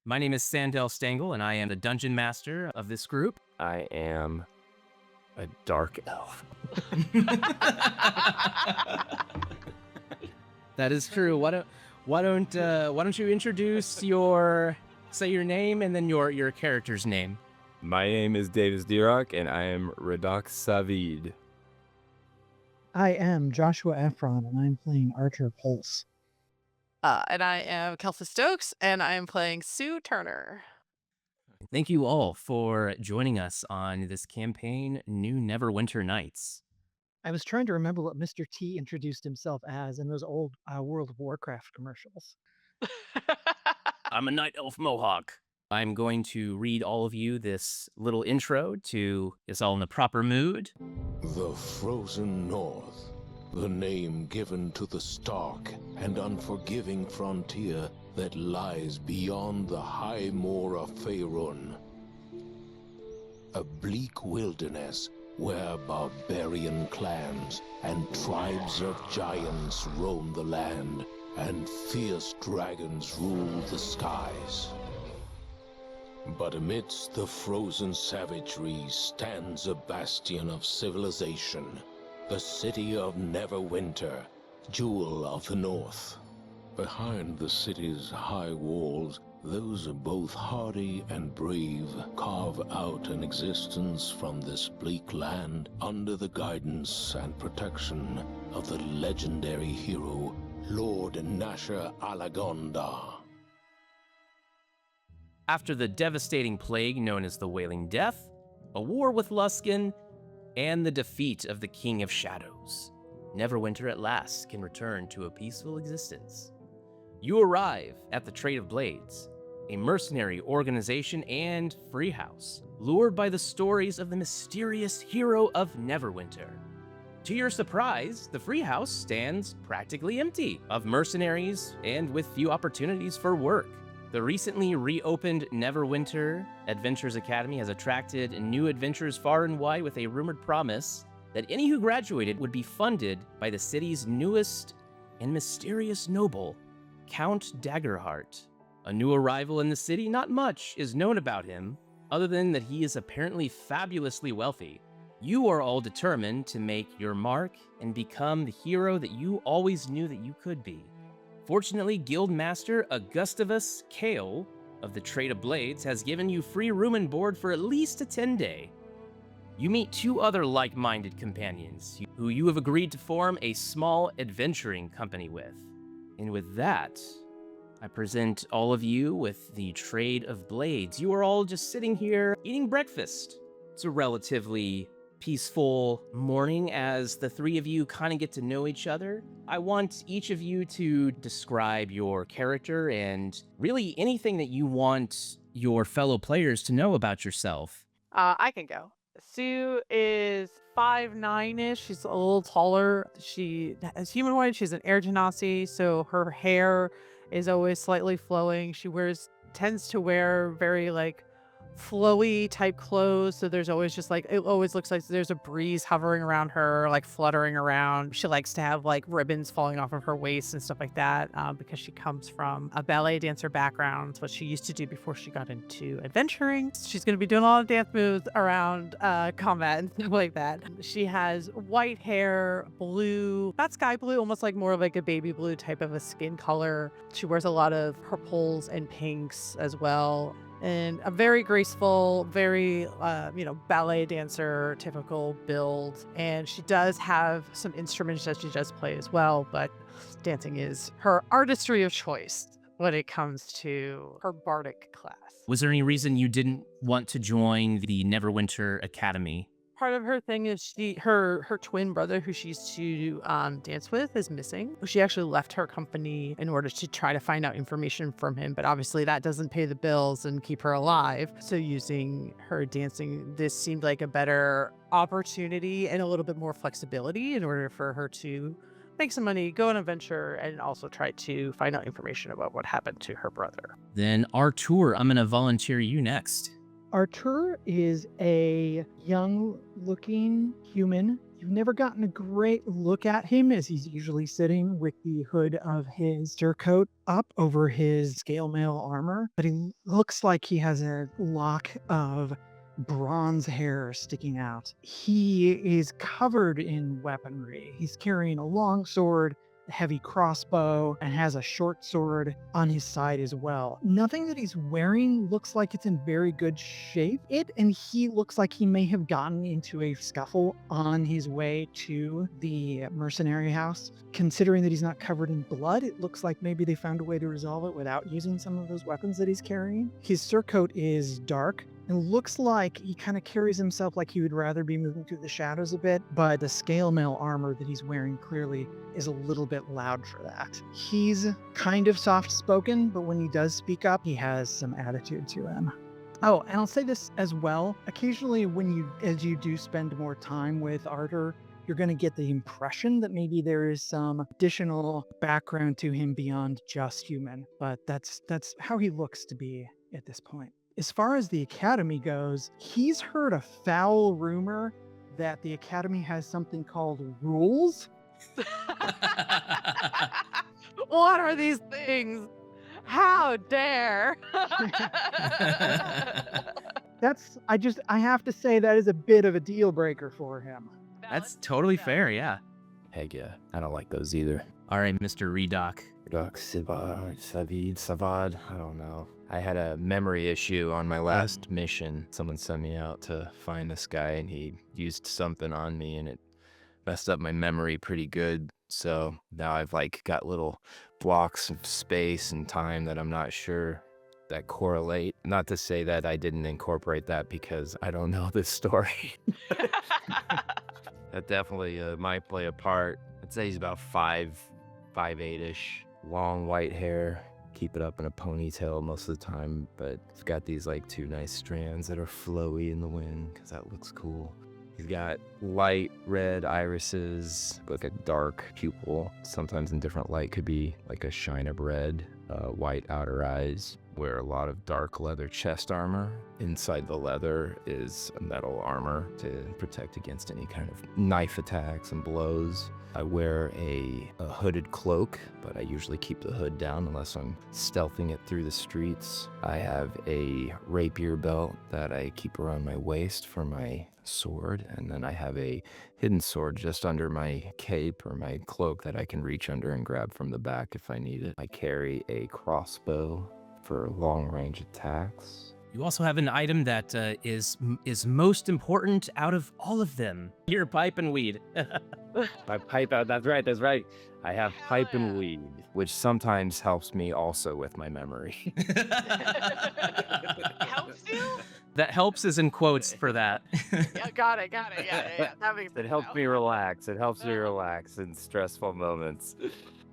My name is Sandel Stengel, and I am the dungeon master of this group. I am a dark elf. That is true. Why don't you introduce say your name and then your character's name? My name is Davis Dirok, and I am Radak Savid. I am Joshua Efron, and I'm playing Archer Pulse. And I am Kelsey Stokes, and I am playing Sue Turner. Thank you all for joining us on this campaign, New Neverwinter Nights. I was trying to remember what Mr. T introduced himself as in those old World of Warcraft commercials. I'm a night elf mohawk. I'm going to read all of you this little intro to get us all in the proper mood. The Frozen North, the name given to the stark and unforgiving frontier that lies beyond the high moor of Faerun. A bleak wilderness where barbarian clans and tribes of giants roam the land and fierce dragons rule the skies. But amidst the frozen savagery stands a bastion of civilization, the city of Neverwinter, jewel of the north. Behind the city's high walls, those both hardy and brave carve out an existence from this bleak land under the guidance and protection of the legendary hero, Lord Nasher Alagonda. After the devastating plague known as the Wailing Death, a war with Luskan, and the defeat of the King of Shadows, Neverwinter at last can return to a peaceful existence. You arrive at the Trade of Blades, a mercenary organization and free house, lured by the stories of the mysterious hero of Neverwinter. To your surprise, the free house stands practically empty of mercenaries and with few opportunities for work. The recently reopened Neverwinter Adventures Academy has attracted new adventurers far and wide with a rumored promise that any who graduated would be funded by the city's newest and mysterious noble, Count Daggerheart. A new arrival in the city, not much is known about him, other than that he is apparently fabulously wealthy. You are all determined to make your mark and become the hero that you always knew that you could be. Fortunately, Guildmaster Augustivus Kale of the Trade of Blades has given you free room and board for at least a 10-day. You meet two other like-minded companions who you have agreed to form a small adventuring company with. And with that, I present all of you with the Trade of Blades. You are all just sitting here eating breakfast. It's a relatively peaceful morning as the three of you kind of get to know each other. I want each of you to describe your character and really anything that you want your fellow players to know about yourself. I can go. Sue is 5'9"-ish. She's a little taller. She is humanoid. She's an air genasi, so her hair is always slightly flowing. She tends to wear very flowy type clothes, so there's always just it always looks like there's a breeze hovering around her, fluttering around. She likes to have ribbons falling off of her waist and stuff like that, because she comes from a ballet dancer background. It's what she used to do before she got into adventuring. She's going to be doing a lot of dance moves around combat and stuff like that. She has white hair, blue, not sky blue, almost more of a baby blue type of a skin color. She wears a lot of purples and pinks as well. And a very graceful, very, ballet dancer, typical build. And she does have some instruments that she does play as well, but dancing is her artistry of choice when it comes to her bardic class. Was there any reason you didn't want to join the Neverwinter Academy? Part of her thing is her twin brother, who she used to dance with, is missing. She actually left her company in order to try to find out information from him, but obviously that doesn't pay the bills and keep her alive. So using her dancing, this seemed like a better opportunity and a little bit more flexibility in order for her to make some money, go on an adventure, and also try to find out information about what happened to her brother. Then Artur, I'm going to volunteer you next. Artur is a young-looking human You've never gotten a great look at him, as he's usually sitting with the hood of his surcoat up over his scale mail armor, but he looks like he has a lock of bronze hair sticking out. He is covered in weaponry. He's carrying a long sword, a heavy crossbow, and has a short sword on his side as well. Nothing that he's wearing looks like it's in very good shape. And he looks like he may have gotten into a scuffle on his way to the mercenary house. Considering that he's not covered in blood, it looks like maybe they found a way to resolve it without using some of those weapons that he's carrying. His surcoat is dark. It looks like he kind of carries himself like he would rather be moving through the shadows a bit, but the scale mail armor that he's wearing clearly is a little bit loud for that. He's kind of soft-spoken, but when he does speak up, he has some attitude to him. Oh, and I'll say this as well. Occasionally, as you do spend more time with Arthur, you're going to get the impression that maybe there is some additional background to him beyond just human, but that's how he looks to be at this point. As far as the Academy goes, he's heard a foul rumor that the Academy has something called rules. What are these things? How dare? I have to say that is a bit of a deal breaker for him. That's totally fair, yeah. Heck yeah, I don't like those either. All right, Mr. Redoc. Savad, I don't know. I had a memory issue on my last mission. Someone sent me out to find this guy, and he used something on me, and it messed up my memory pretty good. So now I've got little blocks of space and time that I'm not sure that correlate. Not to say that I didn't incorporate that because I don't know this story. That definitely might play a part. I'd say he's about 5'8"-ish, long white hair. Keep it up in a ponytail most of the time, but he's got these 2 nice strands that are flowy in the wind because that looks cool. He's got light red irises with a dark pupil. Sometimes in different light could be like a shine of red, white outer eyes. Wear a lot of dark leather chest armor. Inside the leather is a metal armor to protect against any kind of knife attacks and blows. I wear a hooded cloak, but I usually keep the hood down unless I'm stealthing it through the streets. I have a rapier belt that I keep around my waist for my sword, and then I have a hidden sword just under my cape or my cloak that I can reach under and grab from the back if I need it. I carry a crossbow for long-range attacks. You also have an item that is most important out of all of them. Your pipe and weed. My pipe out, that's right. I have pipe and weed, which sometimes helps me also with my memory. Helps you? That helps is in quotes for that. Yeah, got it. Yeah. That makes It helps me relax. It helps me relax in stressful moments.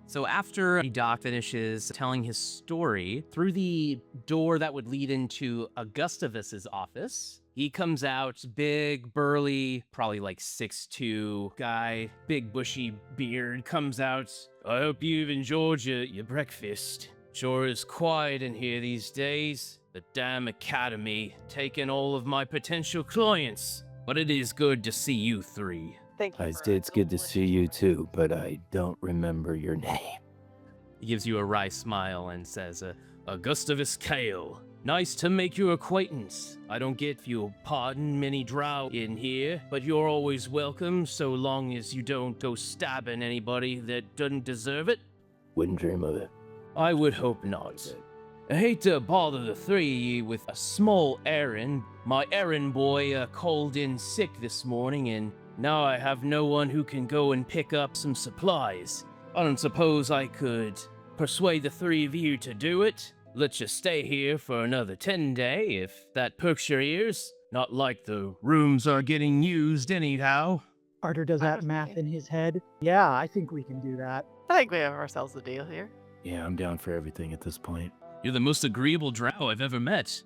So after Doc finishes telling his story, through the door that would lead into Gustavus's office, he comes out, big, burly, probably 6'2" guy, big bushy beard, comes out. I hope you've enjoyed your breakfast. Sure is quiet in here these days. The damn Academy taking all of my potential clients. But it is good to see you three. Thank you. It's good to see you too, but I don't remember your name. He gives you a wry smile and says, Gustavus Kale. Nice to make your acquaintance. I don't get, if you'll pardon, many drow in here, but you're always welcome so long as you don't go stabbing anybody that doesn't deserve it. Wouldn't dream of it. I would hope not. I hate to bother the three of you with a small errand. My errand boy called in sick this morning, and now I have no one who can go and pick up some supplies. I don't suppose I could persuade the three of you to do it. Let you stay here for another 10 days, if that perks your ears. Not like the rooms are getting used anyhow. Arthur does that math in his head. Yeah, I think we can do that. I think we have ourselves a deal here. Yeah, I'm down for everything at this point. You're the most agreeable drow I've ever met.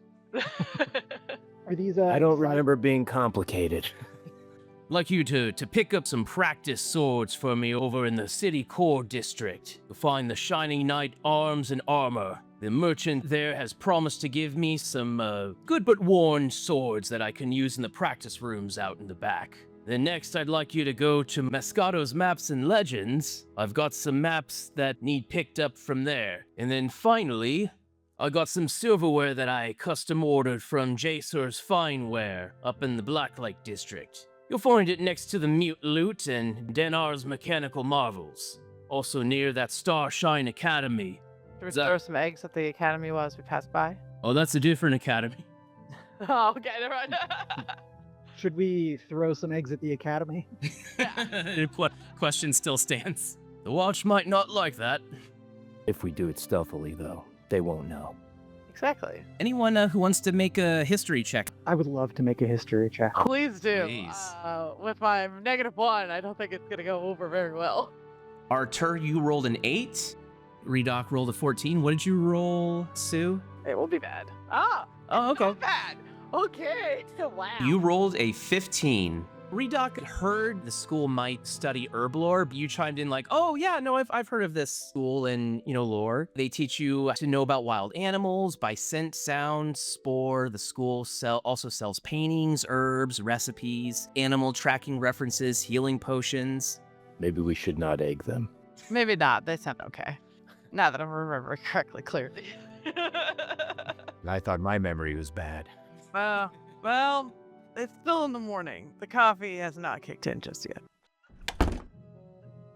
Are these? I don't remember being complicated. Like you to pick up some practice swords for me over in the city core district. You'll find the Shining Knight arms and armor. The merchant there has promised to give me some good but worn swords that I can use in the practice rooms out in the back. Then next, I'd like you to go to Moscato's Maps and Legends. I've got some maps that need picked up from there. And then finally, I got some silverware that I custom ordered from Jacer's Fineware up in the Blacklake district. You'll find it next to the Mute Loot and Denar's Mechanical Marvels, also near that Starshine Academy. Should we Is that- throw some eggs at the academy while we pass by? Oh, that's a different academy. Oh, okay, never mind. Should we throw some eggs at the academy? Question still stands. The Watch might not like that. If we do it stealthily, though, they won't know. Exactly. Anyone who wants to make a history check? I would love to make a history check. Please do. Please. With my -1, I don't think it's gonna go over very well. Artur, you rolled an 8. Redoc rolled a 14. What did you roll, Sue? It will be bad. Ah. Oh, okay. Not bad. Okay. Wow. You rolled a 15. Redoc heard the school might study herb lore, but you chimed in like, oh yeah, no, I've heard of this school in, lore. They teach you to know about wild animals by scent, sound, spore. The school also sells paintings, herbs, recipes, animal tracking references, healing potions. Maybe we should not egg them. Maybe not. They sound okay. Now that I'm remembering correctly, clearly. I thought my memory was bad. Well, it's still in the morning. The coffee has not kicked in just yet.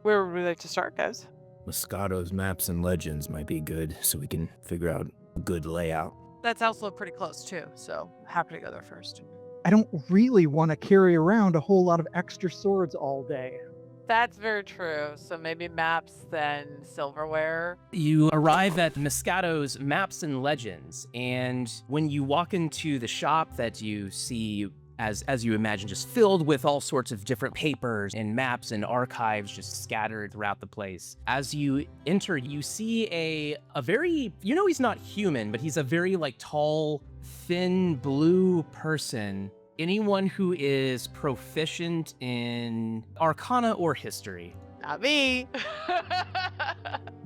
Where would we like to start, guys? Moscato's Maps and Legends might be good, so we can figure out a good layout. That's also pretty close, too, so happy to go there first. I don't really want to carry around a whole lot of extra swords all day. That's very true. So maybe maps, then silverware. You arrive at Moscato's Maps and Legends, and when you walk into the shop that you see, as you imagine, just filled with all sorts of different papers and maps and archives just scattered throughout the place. As you enter, you see a very, he's not human, but he's a very tall, thin blue person. Anyone who is proficient in Arcana or History. Not me.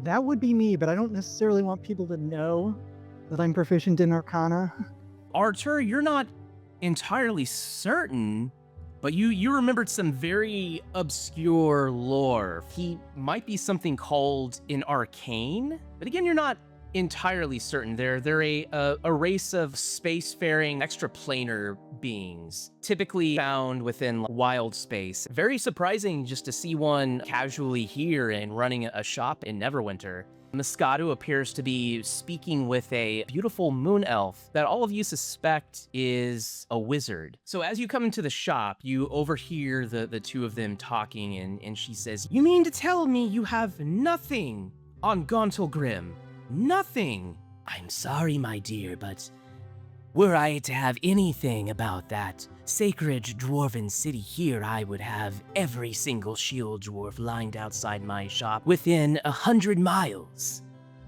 That would be me, but I don't necessarily want people to know that I'm proficient in Arcana. Artur, you're not entirely certain, but you remembered some very obscure lore. He might be something called an arcane, but again, you're not entirely certain. They're a race of spacefaring extraplanar beings, typically found within wild space. Very surprising just to see one casually here and running a shop in Neverwinter. Moscato appears to be speaking with a beautiful moon elf that all of you suspect is a wizard. So as you come into the shop, you overhear the two of them talking, and she says, "You mean to tell me you have nothing on Gauntlgrim? Nothing?" "I'm sorry, my dear, but were I to have anything about that sacred dwarven city here, I would have every single shield dwarf lined outside my shop within 100 miles.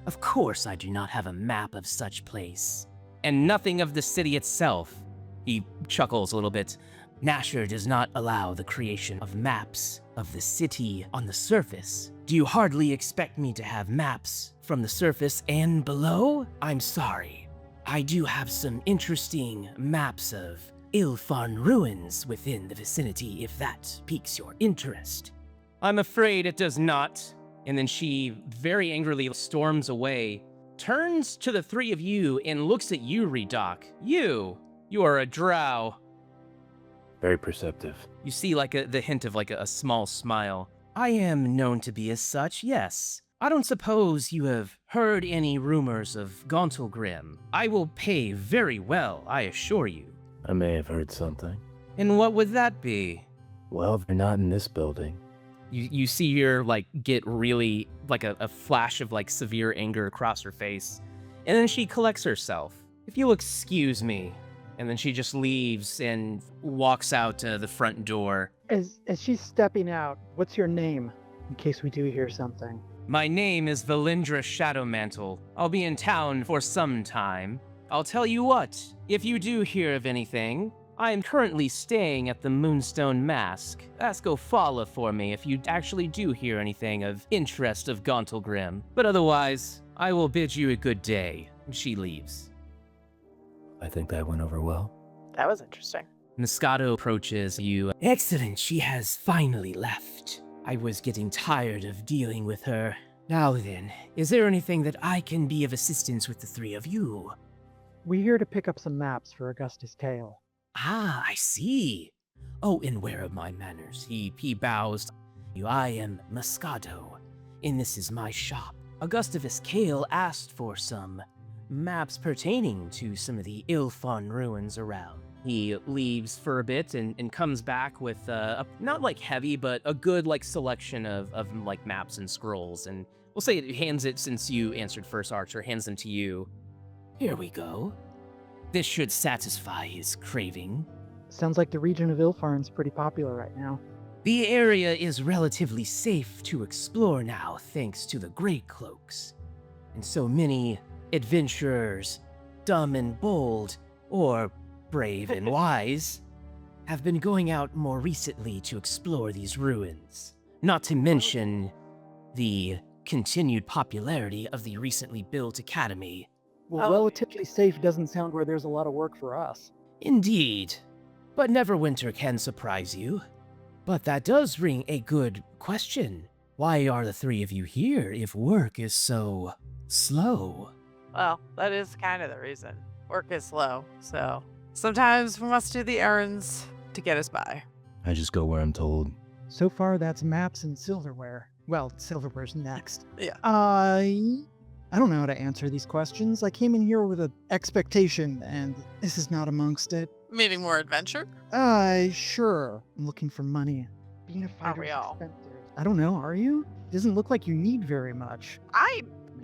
Of course I do not have a map of such place. And nothing of the city itself." He chuckles a little bit. "Nasher does not allow the creation of maps of the city on the surface. Do you hardly expect me to have maps from the surface and below? I'm sorry. I do have some interesting maps of Ilfarn ruins within the vicinity, if that piques your interest." "I'm afraid it does not." And then she very angrily storms away, turns to the three of you and looks at you, Redoc. You are a drow. Very perceptive. You see the hint of a small smile. "I am known to be as such, yes. I don't suppose you have heard any rumors of Gauntlgrim. I will pay very well, I assure you." I may have heard something. "And what would that be?" Well, they're not in this building. You see her get really a flash of severe anger across her face, and then she collects herself. "If you'll excuse me." And then she just leaves and walks out the front door. As she's stepping out, what's your name, in case we do hear something? "My name is Valindra Shadowmantle. I'll be in town for some time. I'll tell you what, if you do hear of anything, I am currently staying at the Moonstone Mask. Ask Ofala for me if you actually do hear anything of interest of Gauntlgrim. But otherwise, I will bid you a good day." And she leaves. I think that went over well. That was interesting. Moscato approaches you. Excellent, she has finally left. I was getting tired of dealing with her. Now then, is there anything that I can be of assistance with the three of you? We're here to pick up some maps for Augustus Kale. Ah, I see. Oh, and where are my manners? He bows. I am Moscato, and this is my shop. Augustus Kale asked for some maps pertaining to some of the ill-fun ruins around. He leaves for a bit and comes back with a not like heavy, but a good like selection of like maps and scrolls. And we'll say it hands it, since you answered first, Archer, hands them to you. Here we go. This should satisfy his craving. Sounds like the region of Ilfarn's pretty popular right now. The area is relatively safe to explore now, thanks to the Great Cloaks. And so many adventurers, dumb and bold, or brave and wise, have been going out more recently to explore these ruins. Not to mention the continued popularity of the recently built academy. Well, relatively safe doesn't sound where there's a lot of work for us. Indeed, but Neverwinter can surprise you. But that does ring a good question. Why are the three of you here if work is so slow? Well, that is kind of the reason. Work is slow, so sometimes we must do the errands to get us by. I just go where I'm told. So far, that's maps and silverware. Well, silverware's next. Yeah. I don't know how to answer these questions. I came in here with an expectation, and this is not amongst it. Meaning more adventure? Sure. I'm looking for money. Being a fighter we is all? expensive. I don't know, are you? Doesn't look like you need very much.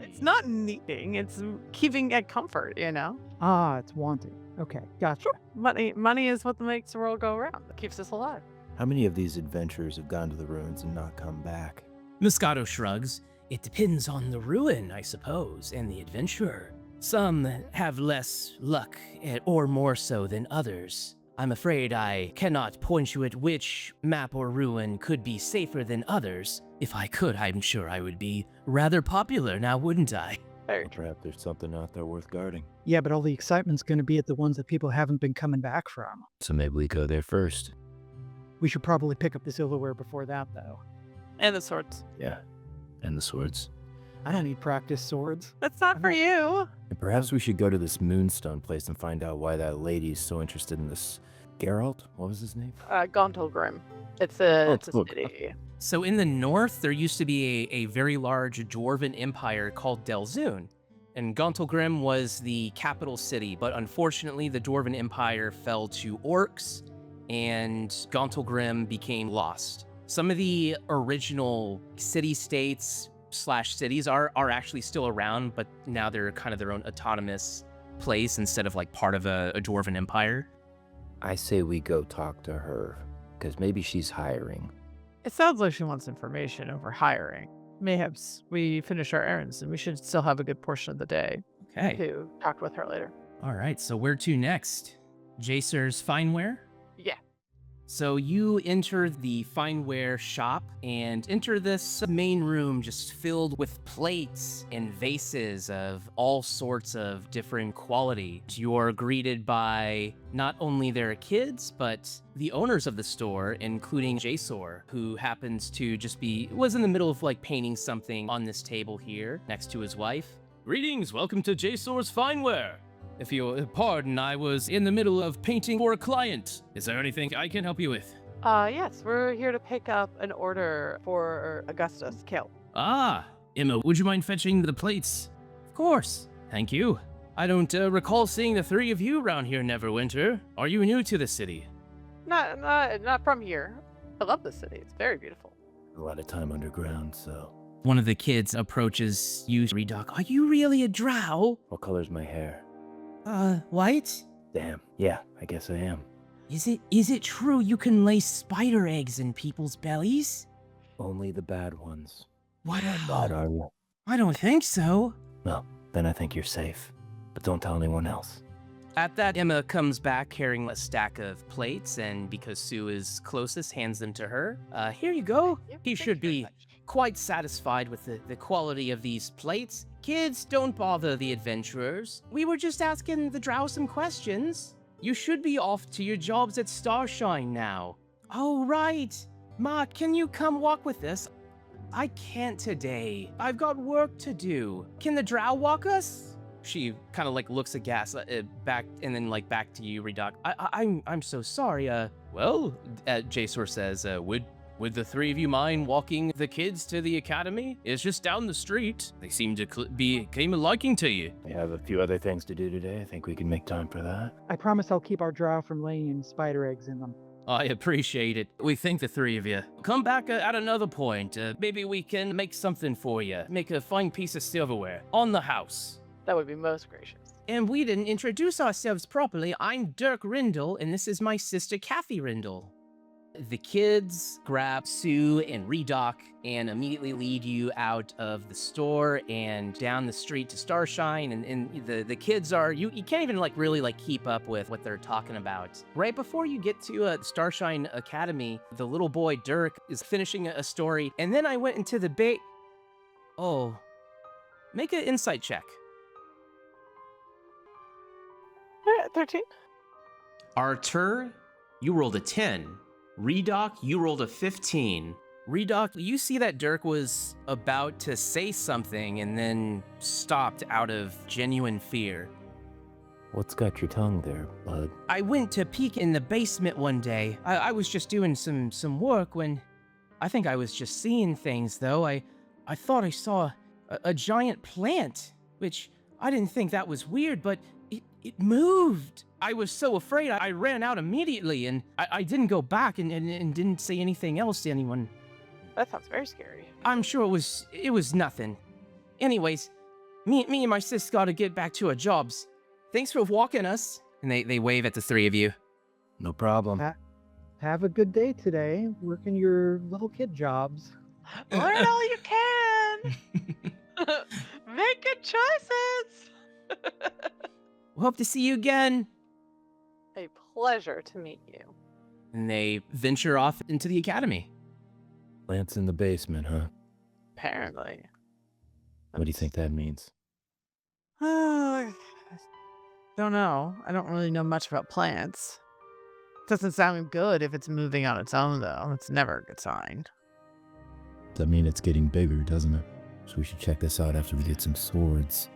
It's not needing, it's keeping at comfort, you know? Ah, it's wanting. Okay, gotcha. Money is what makes the world go round. It keeps us alive. How many of these adventurers have gone to the ruins and not come back? Moscato shrugs. It depends on the ruin, I suppose, and the adventurer. Some have less luck, or more so than others. I'm afraid I cannot point you at which map or ruin could be safer than others. If I could, I'm sure I would be rather popular now, wouldn't I? Very Perhaps there's something out there worth guarding. Yeah, but all the excitement's going to be at the ones that people haven't been coming back from. So maybe we go there first. We should probably pick up the silverware before that, though. And the swords. Yeah. And the swords. I don't need practice swords. That's not for you. And perhaps we should go to this moonstone place and find out why that lady's so interested in this Geralt. What was his name? Gauntlgrim. It's a cool. city. So in the north, there used to be a very large dwarven empire called Delzoun, and Gauntlgrim was the capital city, but unfortunately the dwarven empire fell to orcs, and Gauntlgrim became lost. Some of the original city-states / cities are actually still around, but now they're kind of their own autonomous place instead of like part of a dwarven empire. I say we go talk to her, because maybe she's hiring. It sounds like she wants information over hiring. Mayhaps we finish our errands and we should still have a good portion of the day Okay. to talk with her later. All right, so where to next? Jacer's Fineware? Yeah. So you enter the fineware shop and enter this main room just filled with plates and vases of all sorts of different quality. You're greeted by not only their kids, but the owners of the store, including Jacer, who happens to was in the middle of like painting something on this table here next to his wife. Greetings, welcome to Jacer's Fineware. If you'll pardon, I was in the middle of painting for a client. Is there anything I can help you with? Yes, we're here to pick up an order for Augustus Kale. Ah, Emma, would you mind fetching the plates? Of course. Thank you. I don't recall seeing the three of you around here, Neverwinter. Are you new to the city? Not from here. I love the city. It's very beautiful. A lot of time underground, so. One of the kids approaches you, Redoc. Are you really a drow? What color's my hair? White? Damn. Yeah, I guess I am. Is it true you can lay spider eggs in people's bellies? Only the bad ones. What? Bad are you? I don't think so. Well, then I think you're safe. But don't tell anyone else. At that, Emma comes back carrying a stack of plates, and because Sue is closest, hands them to her. Here you go. Yep, He thank should you very be much. quite satisfied with the quality of these plates. Kids, don't bother the adventurers. We were just asking the drow some questions. You should be off to your jobs at Starshine now. Oh, right. Ma, can you come walk with us? I can't today. I've got work to do. Can the drow walk us? She kind of like looks aghast back and then like back to you, Redoc. I'm so sorry. Well, Jasor says, would the three of you mind walking the kids to the academy? It's just down the street. They seem to be a liking to you. We have a few other things to do today. I think we can make time for that. I promise I'll keep our drow from laying any spider eggs in them. I appreciate it. We thank the three of you. Come back at another point. Maybe we can make something for you. Make a fine piece of silverware on the house. That would be most gracious. And we didn't introduce ourselves properly. I'm Dirk Rindle, and this is my sister, Kathy Rindle. The kids grab Sue and Redoc and immediately lead you out of the store and down the street to Starshine. And the kids are, you can't even like really like keep up with what they're talking about. Right before you get to Starshine Academy, the little boy Dirk is finishing a story. And then I went into the Oh, make an insight check. All right, 13. Artur, you rolled a 10. Redoc, you rolled a 15. Redoc, you see that Dirk was about to say something and then stopped out of genuine fear. What's got your tongue there, bud? I went to peek in the basement one day. I was just doing some work when... I think I was just seeing things, though. I thought I saw a giant plant, which I didn't think that was weird, but it moved. I was so afraid I ran out immediately, and I didn't go back and didn't say anything else to anyone. That sounds very scary. I'm sure it was nothing. Anyways, me and my sis gotta get back to our jobs. Thanks for walking us. And they wave at the three of you. No problem. Have a good day today, working your little kid jobs. Learn all you can. Make good choices. Hope to see you again. A pleasure to meet you. And they venture off into the academy. Plants in the basement, huh? Apparently. What do you think that means? Don't know. I don't really know much about plants. Doesn't sound good if it's moving on its own, though. It's never a good sign. That means it's getting bigger, doesn't it? So we should check this out after we get some swords.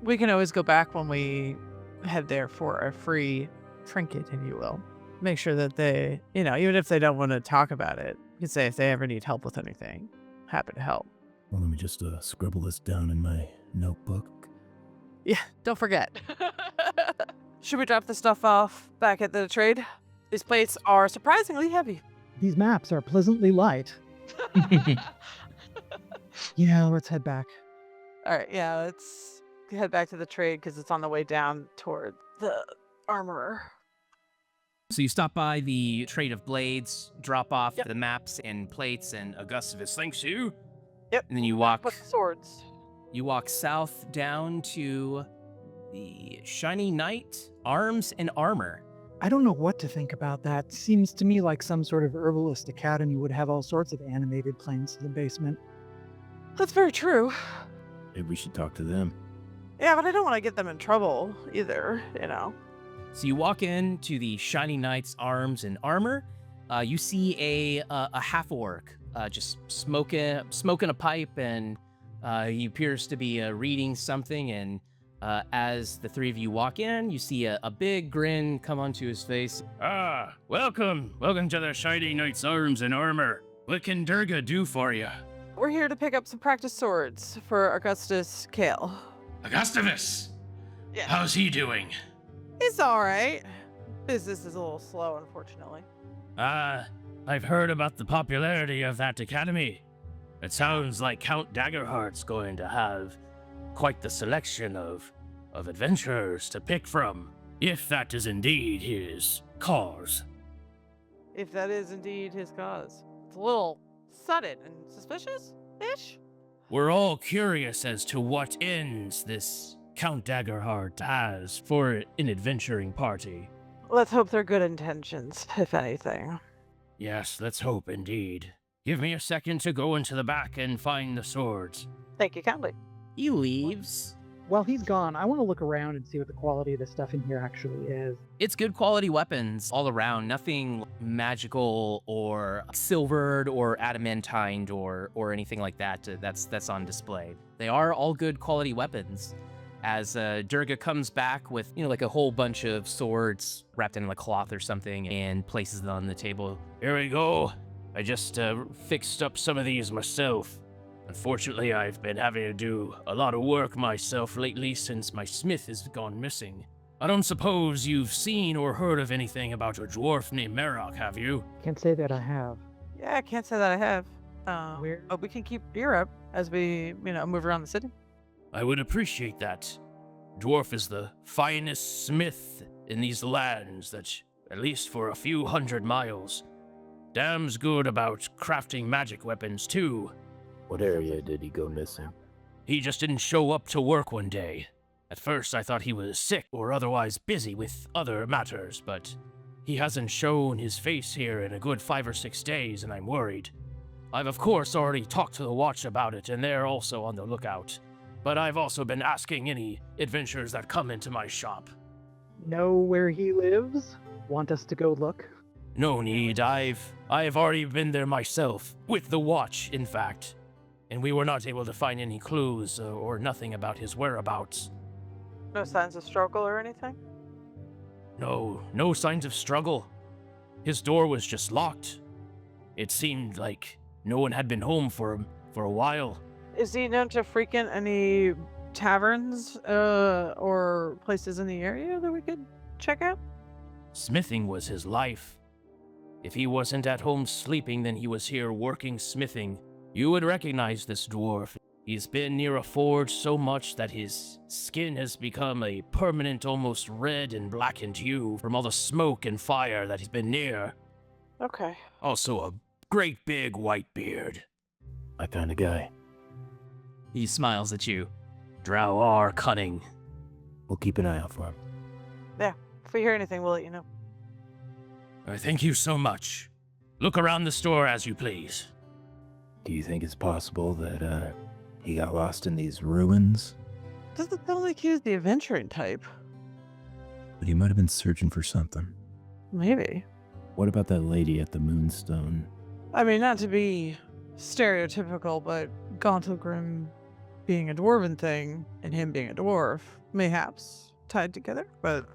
We can always go back when we head there for a free trinket, if you will. Make sure that they, even if they don't want to talk about it, you can say if they ever need help with anything, happy to help. Well, let me just scribble this down in my notebook. Yeah, don't forget. Should we drop the stuff off back at the trade? These plates are surprisingly heavy. These maps are pleasantly light. Yeah, let's head back. All right, yeah, let's head back to the trade because it's on the way down toward the armorer. So you stop by the Trade of Blades, drop off the maps and plates, and Augustus thanks you. Yep. And then you walk with swords. You walk south down to the Shiny Knight Arms and Armor. I don't know what to think about that. Seems to me like some sort of herbalist academy would have all sorts of animated planes in the basement. That's very true. Maybe we should talk to them. Yeah, but I don't want to get them in trouble either, So you walk into the Shiny Knight's Arms and Armor. You see a half-orc just smoking a pipe, and he appears to be reading something. And as the three of you walk in, you see a big grin come onto his face. Welcome to the Shiny Knight's Arms and Armor. What can Durga do for you? We're here to pick up some practice swords for Augustus Kale. Augustus! Yeah. How's he doing? He's all right. Business is a little slow, unfortunately. I've heard about the popularity of that academy. It sounds like Count Daggerheart's going to have quite the selection of adventurers to pick from, if that is indeed his cause. If that is indeed his cause. It's a little sudden and suspicious-ish. We're all curious as to what ends this Count Daggerheart has for an adventuring party. Let's hope they're good intentions, if anything. Yes, let's hope indeed. Give me a second to go into the back and find the swords. Thank you kindly. He leaves, While he's gone, I want to look around and see what the quality of the stuff in here actually is. It's good quality weapons all around. Nothing magical or silvered or adamantined or anything like that that's on display. They are all good quality weapons. As Durga comes back with, like a whole bunch of swords wrapped in a cloth or something and places them on the table. Here we go. I just fixed up some of these myself. Unfortunately, I've been having to do a lot of work myself lately since my smith has gone missing. I don't suppose you've seen or heard of anything about a dwarf named Merok, have you? Can't say that I have. Yeah, I can't say that I have. Where? But we can keep ear up as we, move around the city. I would appreciate that. Dwarf is the finest smith in these lands that, at least for a few 100 miles. Damn's good about crafting magic weapons, too. What area did he go missing? He just didn't show up to work one day. At first, I thought he was sick or otherwise busy with other matters, but he hasn't shown his face here in a good 5 or 6 days, and I'm worried. I've of course already talked to the watch about it, and they're also on the lookout. But I've also been asking any adventurers that come into my shop. Know where he lives? Want us to go look? No need, I've already been there myself, with the watch, in fact. And we were not able to find any clues or nothing about his whereabouts. No signs of struggle or anything? No signs of struggle. His door was just locked. It seemed like no one had been home for a while. Is he known to frequent any taverns or places in the area that we could check out? Smithing was his life. If he wasn't at home sleeping, then he was here working smithing. You would recognize this dwarf. He's been near a forge so much that his skin has become a permanent, almost red and blackened hue from all the smoke and fire that he's been near. Okay. Also a great big white beard. My kind of guy. He smiles at you. Drow are cunning. We'll keep an eye out for him. Yeah. If we hear anything, we'll let you know. Thank you so much. Look around the store as you please. Do you think it's possible that he got lost in these ruins? Doesn't sound like he was the adventuring type. But he might have been searching for something. Maybe. What about that lady at the Moonstone? I mean, not to be stereotypical, but Gauntlegrim being a dwarven thing and him being a dwarf, mayhaps tied together, but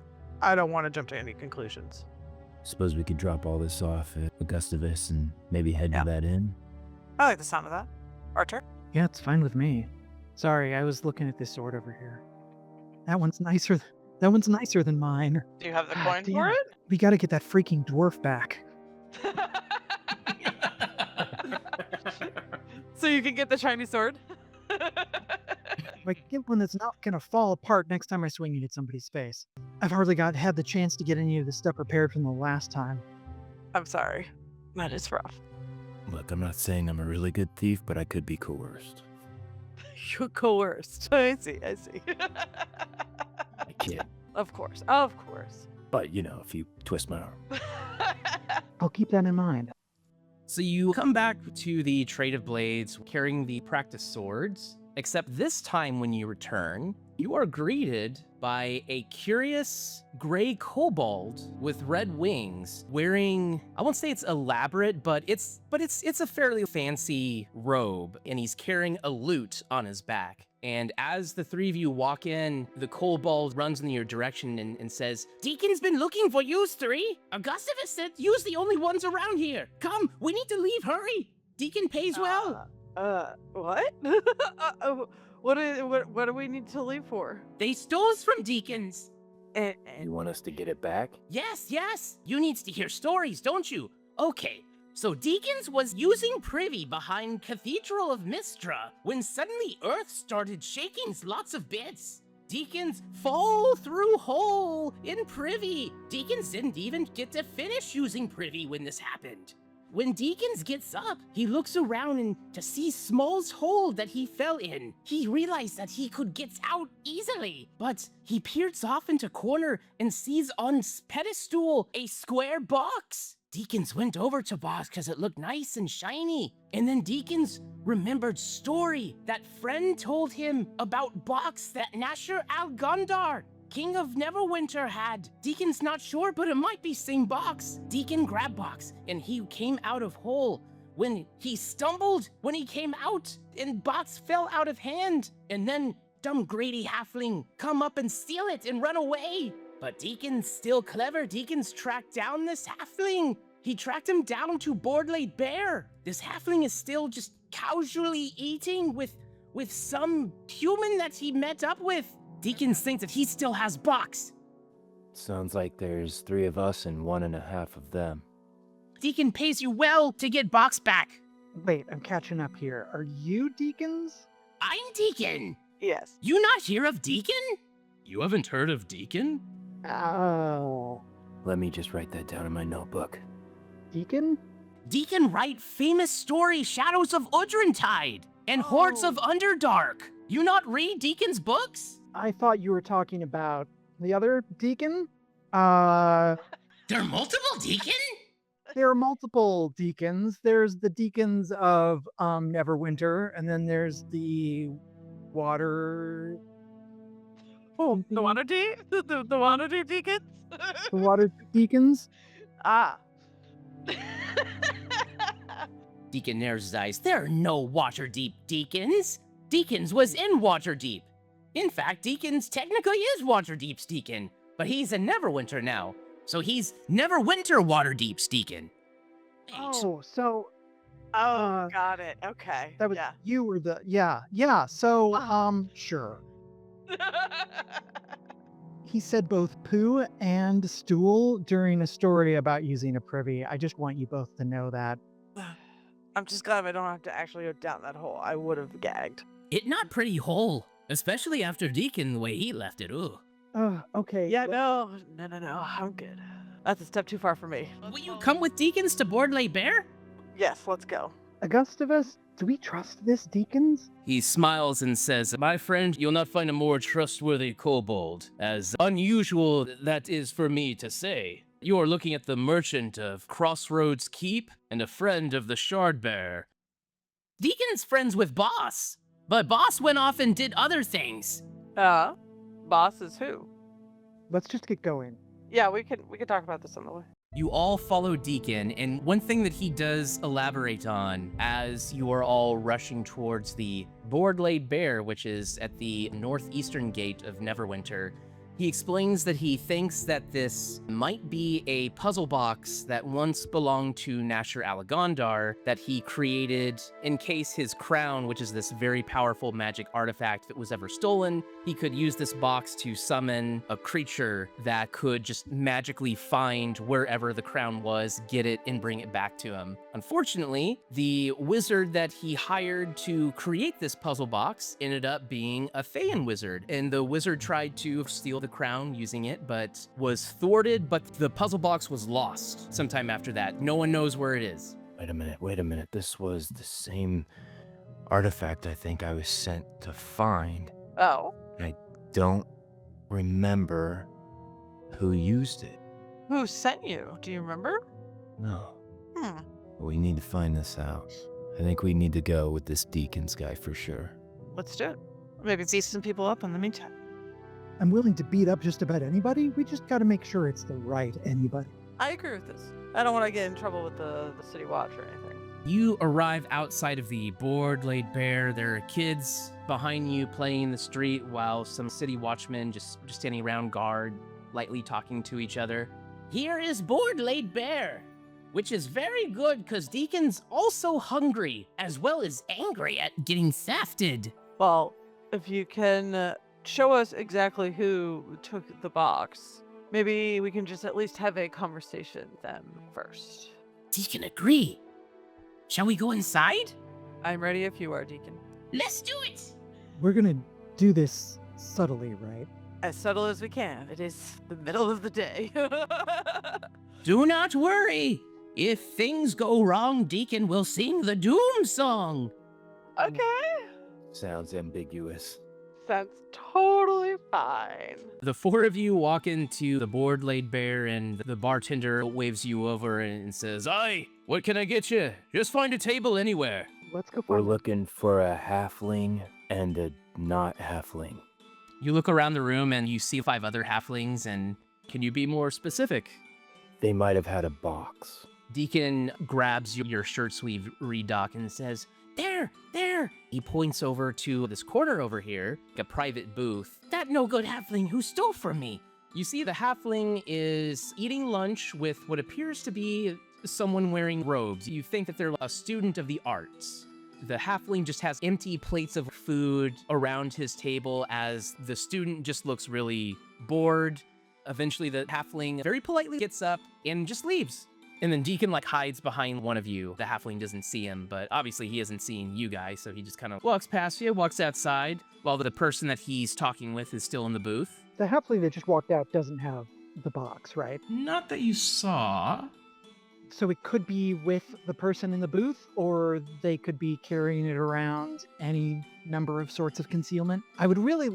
I don't want to jump to any conclusions. Suppose we could drop all this off at Augustavus and maybe head to that inn? I like the sound of that. Archer? Yeah, it's fine with me. Sorry, I was looking at this sword over here. That one's nicer. That one's nicer than mine. Do you have the Ah, coin damn for it. it? We gotta get that freaking dwarf back. So you can get the shiny sword? If I get one that's not gonna fall apart next time I swing it at somebody's face. I've hardly had the chance to get any of this stuff prepared from the last time. I'm sorry. That is rough. Look, I'm not saying I'm a really good thief, but I could be coerced. You're coerced. I see. I can't. Of course. But, if you twist my arm. I'll keep that in mind. So you come back to the Trade of Blades carrying the practice swords, except this time when you return, you are greeted by a curious gray kobold with red wings, wearing, I won't say it's elaborate, but it's a fairly fancy robe, and he's carrying a lute on his back. And as the three of you walk in, the kobold runs in your direction and says, "Deacon's been looking for you three. Augustus said you's the only ones around here. Come, we need to leave, hurry. Deacon pays well." What? What do we need to leave for? They stole us from Deacons. You want us to get it back? Yes. You needs to hear stories, don't you? Okay, so Deacons was using privy behind Cathedral of Mistra when suddenly Earth started shaking lots of bits. Deacons fall through hole in privy. Deacons didn't even get to finish using privy when this happened. When Deacons gets up, he looks around and to see Small's hole that he fell in. He realized that he could get out easily, but he peers off into corner and sees on pedestal a square box. Deacons went over to box because it looked nice and shiny. And then Deacons remembered story that friend told him about box that Nasher Al-Gondar, King of Neverwinter, had. Deacon's not sure, but it might be same box. Deacon grabbed box, and he came out of hole. When he stumbled, when he came out, and box fell out of hand. And then dumb greedy halfling come up and steal it and run away. But Deacon's still clever. Deacon's tracked down this halfling. He tracked him down to Board-Laid Bear. This halfling is still just casually eating with some human that he met up with. Deacon thinks that he still has box. Sounds like there's 3 of us and 1.5 of them. Deacon pays you well to get box back. Wait, I'm catching up here. Are you Deacons? I'm Deacon. Yes. You not hear of Deacon? You haven't heard of Deacon? Oh. Let me just write that down in my notebook. Deacon? Deacon write famous story Shadows of Udrintide and Hordes of Underdark. You not read Deacon's books? I thought you were talking about the other Deacon? There are multiple Deacon? There are multiple Deacons. There's the Deacons of Neverwinter, and then there's the water... Oh, the water the water deacons? The water Deacons? Ah. Deacon narrows his eyes. There are no Waterdeep Deacons. Deacons was in Waterdeep. In fact, Deacons technically is Waterdeep's Deacon, but he's in Neverwinter now, so he's Neverwinter Waterdeep's Deacon. Oh, so Got it. Okay. that was yeah. you were the yeah. So sure. He said both poo and stool during a story about using a privy. I just want you both to know that. I'm just glad I don't have to actually go down that hole. I would have gagged. It not pretty hole, especially after Deacon the way he left it. Ooh. Okay. Yeah, no. I'm good. That's a step too far for me. Will you come with Deacons to Board-Laid Bear? Yes, let's go. Augustivus, do we trust this Deacons? He smiles and says, "My friend, you'll not find a more trustworthy kobold, as unusual that is for me to say. You are looking at the merchant of Crossroads Keep and a friend of the Shardbear." Deacon's friends with Boss, but Boss went off and did other things. Boss is who? Let's just get going. Yeah, we can talk about this on the way. You all follow Deacon, and one thing that he does elaborate on as you are all rushing towards the Board-Laid Bear, which is at the northeastern gate of Neverwinter, he explains that he thinks that this might be a puzzle box that once belonged to Nasher Al-Gondar that he created in case his crown, which is this very powerful magic artifact, if it was ever stolen, he could use this box to summon a creature that could just magically find wherever the crown was, get it, and bring it back to him. Unfortunately, the wizard that he hired to create this puzzle box ended up being a Feyan wizard, and the wizard tried to steal the crown using it, but was thwarted, but the puzzle box was lost sometime after that. No one knows where it is. Wait a minute. This was the same artifact I think I was sent to find. Oh. I don't remember who used it. Who sent you? Do you remember? No. Hmm. We need to find this out. I think we need to go with this Deacons guy for sure. Let's do it. Maybe beat some people up in the meantime. I'm willing to beat up just about anybody. We just got to make sure it's the right anybody. I agree with this. I don't want to get in trouble with the city watch or anything. You arrive outside of the Board-Laid Bear. There are kids behind you playing in the street while some city watchmen just standing around guard, lightly talking to each other. Here is Board-Laid Bear, which is very good because Deacon's also hungry as well as angry at getting thefted. Well, if you can show us exactly who took the box, maybe we can just at least have a conversation with them first. Deacon agree. Shall we go inside? I'm ready if you are, Deacon. Let's do it. We're going to do this subtly, right? As subtle as we can. It is the middle of the day. Do not worry. If things go wrong, Deacon will sing the doom song. Okay. Sounds ambiguous. That's totally fine. The four of you walk into the board laid bare, and the bartender waves you over and says, "Aye, what can I get you? Just find a table anywhere." Let's go We're find looking for a halfling and a not halfling. You look around the room and you see 5 other halflings, and can you be more specific? They might have had a box. Deacon grabs your shirt sleeve redock and says, "There, there." He points over to this corner over here, like a private booth. "That no good halfling who stole from me." You see the halfling is eating lunch with what appears to be someone wearing robes. You think that they're a student of the arts. The halfling just has empty plates of food around his table as the student just looks really bored. Eventually the halfling very politely gets up and just leaves. And then Deacon hides behind one of you. The halfling doesn't see him, but obviously he isn't seeing you guys, so he just kind of walks past you, walks outside, while the person that he's talking with is still in the booth. The halfling that just walked out doesn't have the box, right? Not that you saw. So it could be with the person in the booth, or they could be carrying it around, any number of sorts of concealment. I would really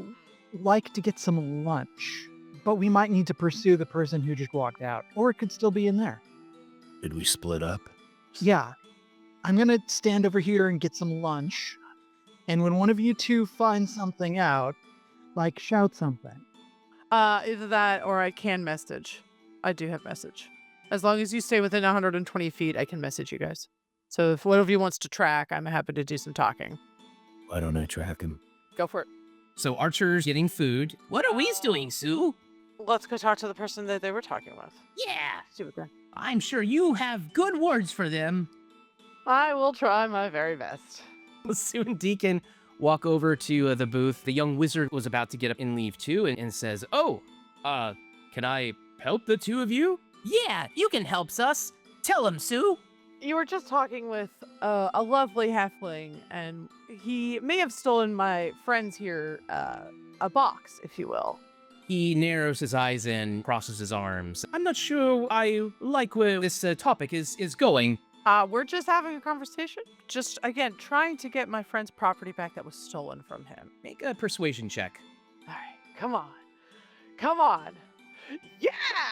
like to get some lunch, but we might need to pursue the person who just walked out, or it could still be in there. Did we split up? Yeah. I'm going to stand over here and get some lunch. And when one of you two finds something out, shout something. Either that or I can message. I do have message. As long as you stay within 120 feet, I can message you guys. So if one of you wants to track, I'm happy to do some talking. Why don't I track him? Go for it. So Archer's getting food. What are we doing, Sue? Let's go talk to the person that they were talking with. Yeah, See what they're... I'm sure you have good words for them. I will try my very best. Sue and Deacon walk over to the booth. The young wizard was about to get up and leave too, and says, "Oh, can I help the two of you?" "Yeah, you can help us. Tell him, Sue." You were just talking with a lovely halfling, and he may have stolen my friends here a box, if you will. He narrows his eyes and crosses his arms. "I'm not sure I like where this topic is going." We're just having a conversation. Just, again, trying to get my friend's property back that was stolen from him. Make a persuasion check. All right, come on. Come on. Yeah!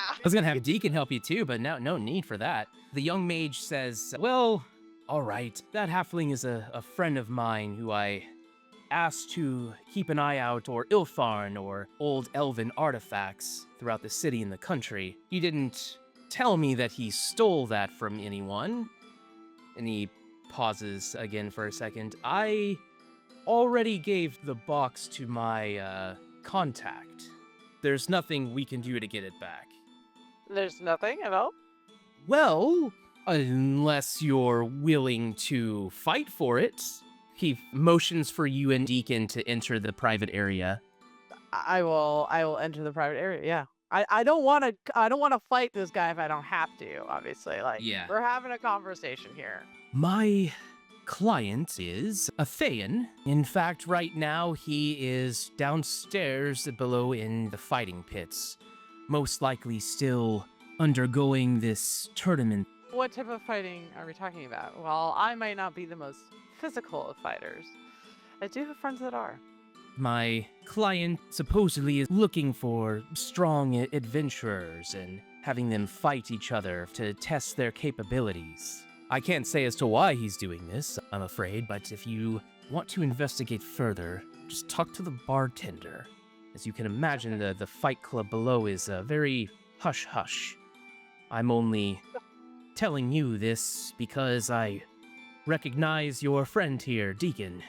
I was gonna have Deacon help you too, but no need for that. The young mage says, "Well, all right. That halfling is a friend of mine who I asked to keep an eye out or Ilfarn or old elven artifacts throughout the city and the country. He didn't tell me that he stole that from anyone." And he pauses again for a second. "I already gave the box to my contact. There's nothing we can do to get it back." There's nothing at all? "Well, unless you're willing to fight for it." He motions for you and Deacon to enter the private area. I will enter the private area, yeah. I don't want to fight this guy if I don't have to, obviously. Yeah. We're having a conversation here. My client is a Thayan. In fact, right now he is downstairs below in the fighting pits, most likely still undergoing this tournament. What type of fighting are we talking about? Well, I might not be the most physical of fighters. I do have friends that are. My client supposedly is looking for strong adventurers and having them fight each other to test their capabilities. I can't say as to why he's doing this, I'm afraid, but if you want to investigate further, just talk to the bartender. As you can imagine, the fight club below is very hush-hush. I'm only telling you this because I recognize your friend here, Deacon.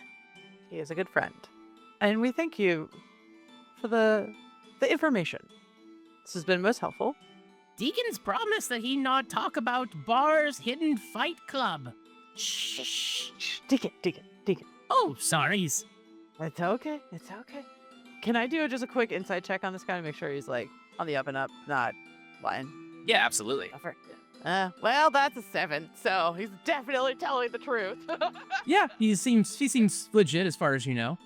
He is a good friend. And we thank you for the information. This has been most helpful. Deacon's promised that he not talk about Bar's hidden fight club. Shh. Shh, Deacon. Oh, sorry. It's okay. Can I do just a quick insight check on this guy to make sure he's on the up and up, not lying? Yeah, absolutely. Well, that's a 7, so he's definitely telling the truth. Yeah, he seems legit as far as you know.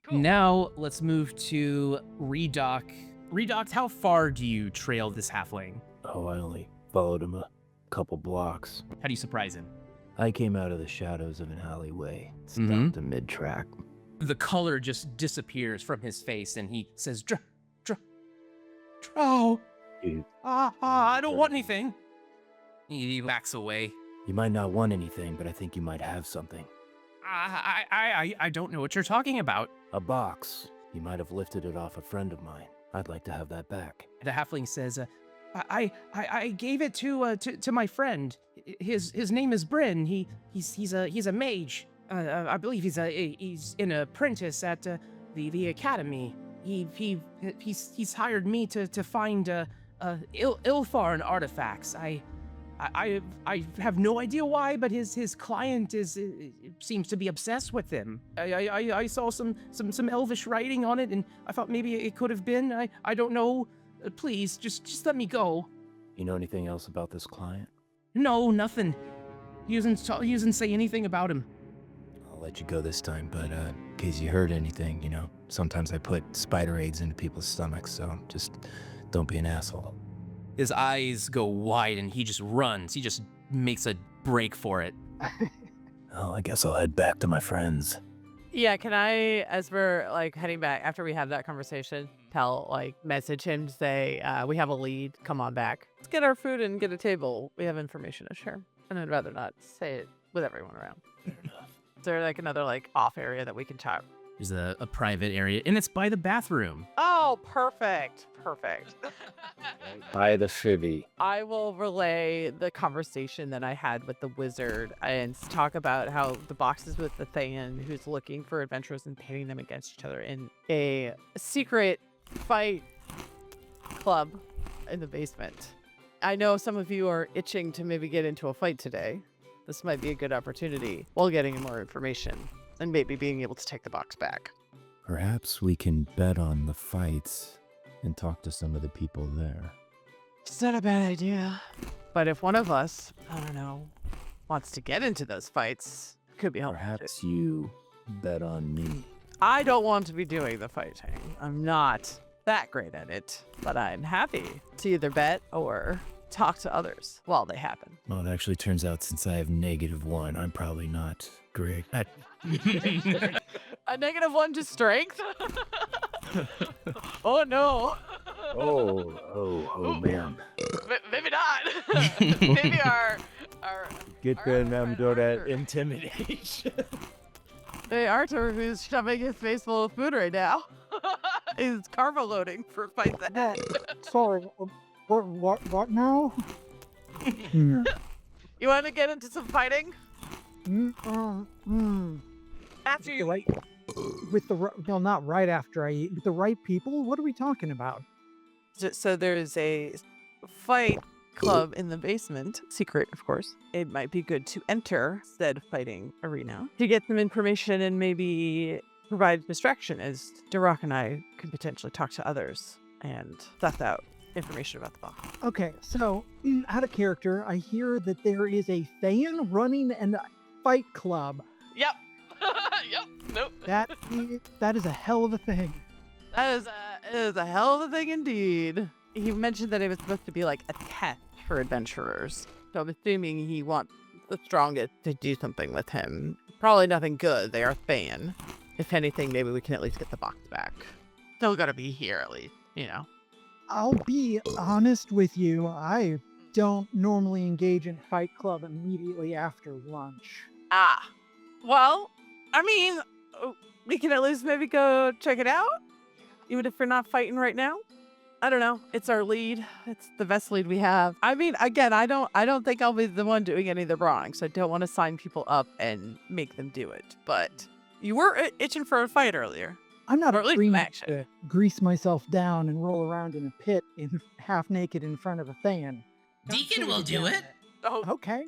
Cool. Now, let's move to Redock. Redock, how far do you trail this halfling? Oh, I only followed him a couple blocks. How do you surprise him? I came out of the shadows of an alleyway, stopped Mhm. him mid-track. The color just disappears from his face, and he says, Drow. I don't want anything. He backs away. You might not want anything, but I think you might have something. I don't know what you're talking about. A box. You might have lifted it off a friend of mine. I'd like to have that back. The halfling says, I gave it to my friend. His name is Bryn. He's a mage. I believe he's an apprentice at the academy. He's hired me to find Ilfaran artifacts. I have no idea why, but his client seems to be obsessed with him. I saw some elvish writing on it, and I thought maybe it could have been. I don't know. Please, just let me go. You know anything else about this client? No, nothing. He doesn't say anything about him. I'll let you go this time, but in case you heard anything, sometimes I put spider eggs into people's stomachs, so just don't be an asshole. His eyes go wide and he just runs. He just makes a break for it. Oh, I guess I'll head back to my friends. Yeah, can I, as we're heading back after we have that conversation, message him to say, we have a lead, come on back. Let's get our food and get a table. We have information to share. And I'd rather not say it with everyone around. Fair enough. Is there another off area that we can chat? There's a private area, and it's by the bathroom. Oh, perfect. By the Fivvy. I will relay the conversation that I had with the wizard and talk about how the boxes with the Thayan who's looking for adventurers and pitting them against each other in a secret fight club in the basement. I know some of you are itching to maybe get into a fight today. This might be a good opportunity while getting more information and maybe being able to take the box back. Perhaps we can bet on the fights and talk to some of the people there. It's not a bad idea. But if one of us, I don't know, wants to get into those fights, it could be helpful. Perhaps you bet on me. I don't want to be doing the fighting. I'm not that great at it, but I'm happy to either bet or talk to others while they happen. Well, it actually turns out since I have -1, I'm probably not great at... A -1 to strength? Oh no. Oh man. Maybe not. Maybe our Get them to that intimidation. Hey, Arthur, who's shoving his face full of food right now, is carbo loading for fights ahead. Sorry, what now? You want to get into some fighting? After you Right, with the no, not right after I eat. With the right people? What are we talking about? So there's a fight club in the basement, secret, of course. It might be good to enter said fighting arena to get some information and maybe provide distraction, as Duroc and I could potentially talk to others and suss out information about the box. Okay, so out of character, I hear that there is a Thayan running a fight club. Yep. Yep. Nope. That is a hell of a thing. It is a hell of a thing indeed. He mentioned that it was supposed to be a test for adventurers. So I'm assuming he wants the strongest to do something with him. Probably nothing good. They are Thayan. If anything, maybe we can at least get the box back. Still gotta be here at least, I'll be honest with you. I don't normally engage in Fight Club immediately after lunch. Ah. Well, I mean, we can at least maybe go check it out. Even if we're not fighting right now. I don't know. It's our lead. It's the best lead we have. I mean, again, I don't think I'll be the one doing any of the wrong, so I don't want to sign people up and make them do it. But you were itching for a fight earlier. I'm not Or at least free action. to grease myself down and roll around in a pit half naked in front of a Thayan. Deacon will do it. Oh, Okay.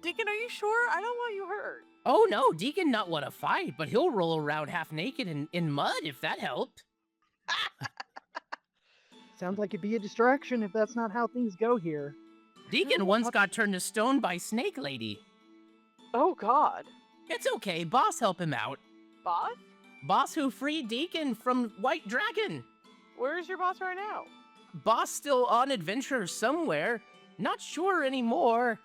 Deacon, are you sure? I don't want you hurt. Oh no, Deacon not want to fight, but he'll roll around half naked in mud if that helped. Sounds like it'd be a distraction if that's not how things go here. Deacon once got turned to stone by Snake Lady. Oh, God. It's okay, boss help him out. Boss? Boss who freed Deacon from White Dragon. Where's your boss right now? Boss still on adventure somewhere. Not sure anymore.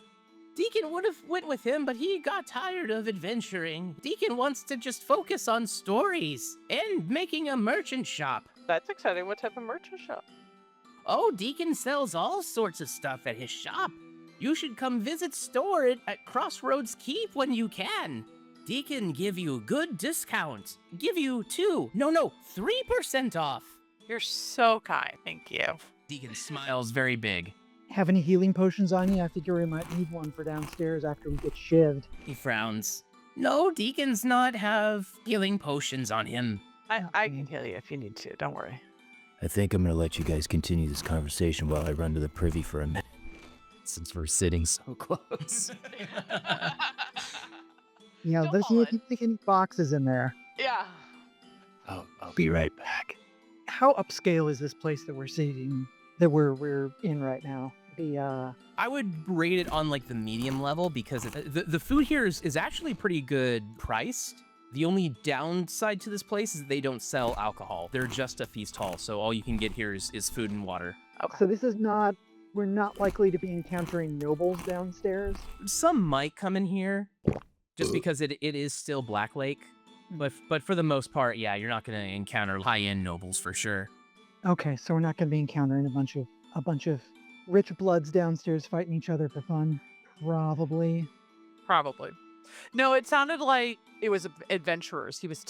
Deacon would have went with him, but he got tired of adventuring. Deacon wants to just focus on stories and making a merchant shop. That's exciting. What type of merchant shop? Oh, Deacon sells all sorts of stuff at his shop. You should come visit store at Crossroads Keep when you can. Deacon give you good discount. Give you 3% off. You're so kind. Thank you. Deacon smiles very big. Have any healing potions on you? I figure we might need one for downstairs after we get shivved. He frowns. No, Deacon's not have healing potions on him. I can heal you if you need to. Don't worry. I think I'm gonna let you guys continue this conversation while I run to the privy for a minute. Since we're sitting so close. Yeah, Don't there's fall in. any boxes in there. Yeah. I'll be right back. How upscale is this place that we're in right now? I would rate it on like the medium level because the food here is actually pretty good priced. The only downside to this place is they don't sell alcohol. They're just a feast hall, so all you can get here is food and water. So this is not. We're not likely to be encountering nobles downstairs. Some might come in here, just because it is still Black Lake. But for the most part, yeah, you're not going to encounter high-end nobles for sure. Okay, so we're not going to be encountering a bunch of rich bloods downstairs fighting each other for fun. Probably. No, it sounded like it was adventurers. He was,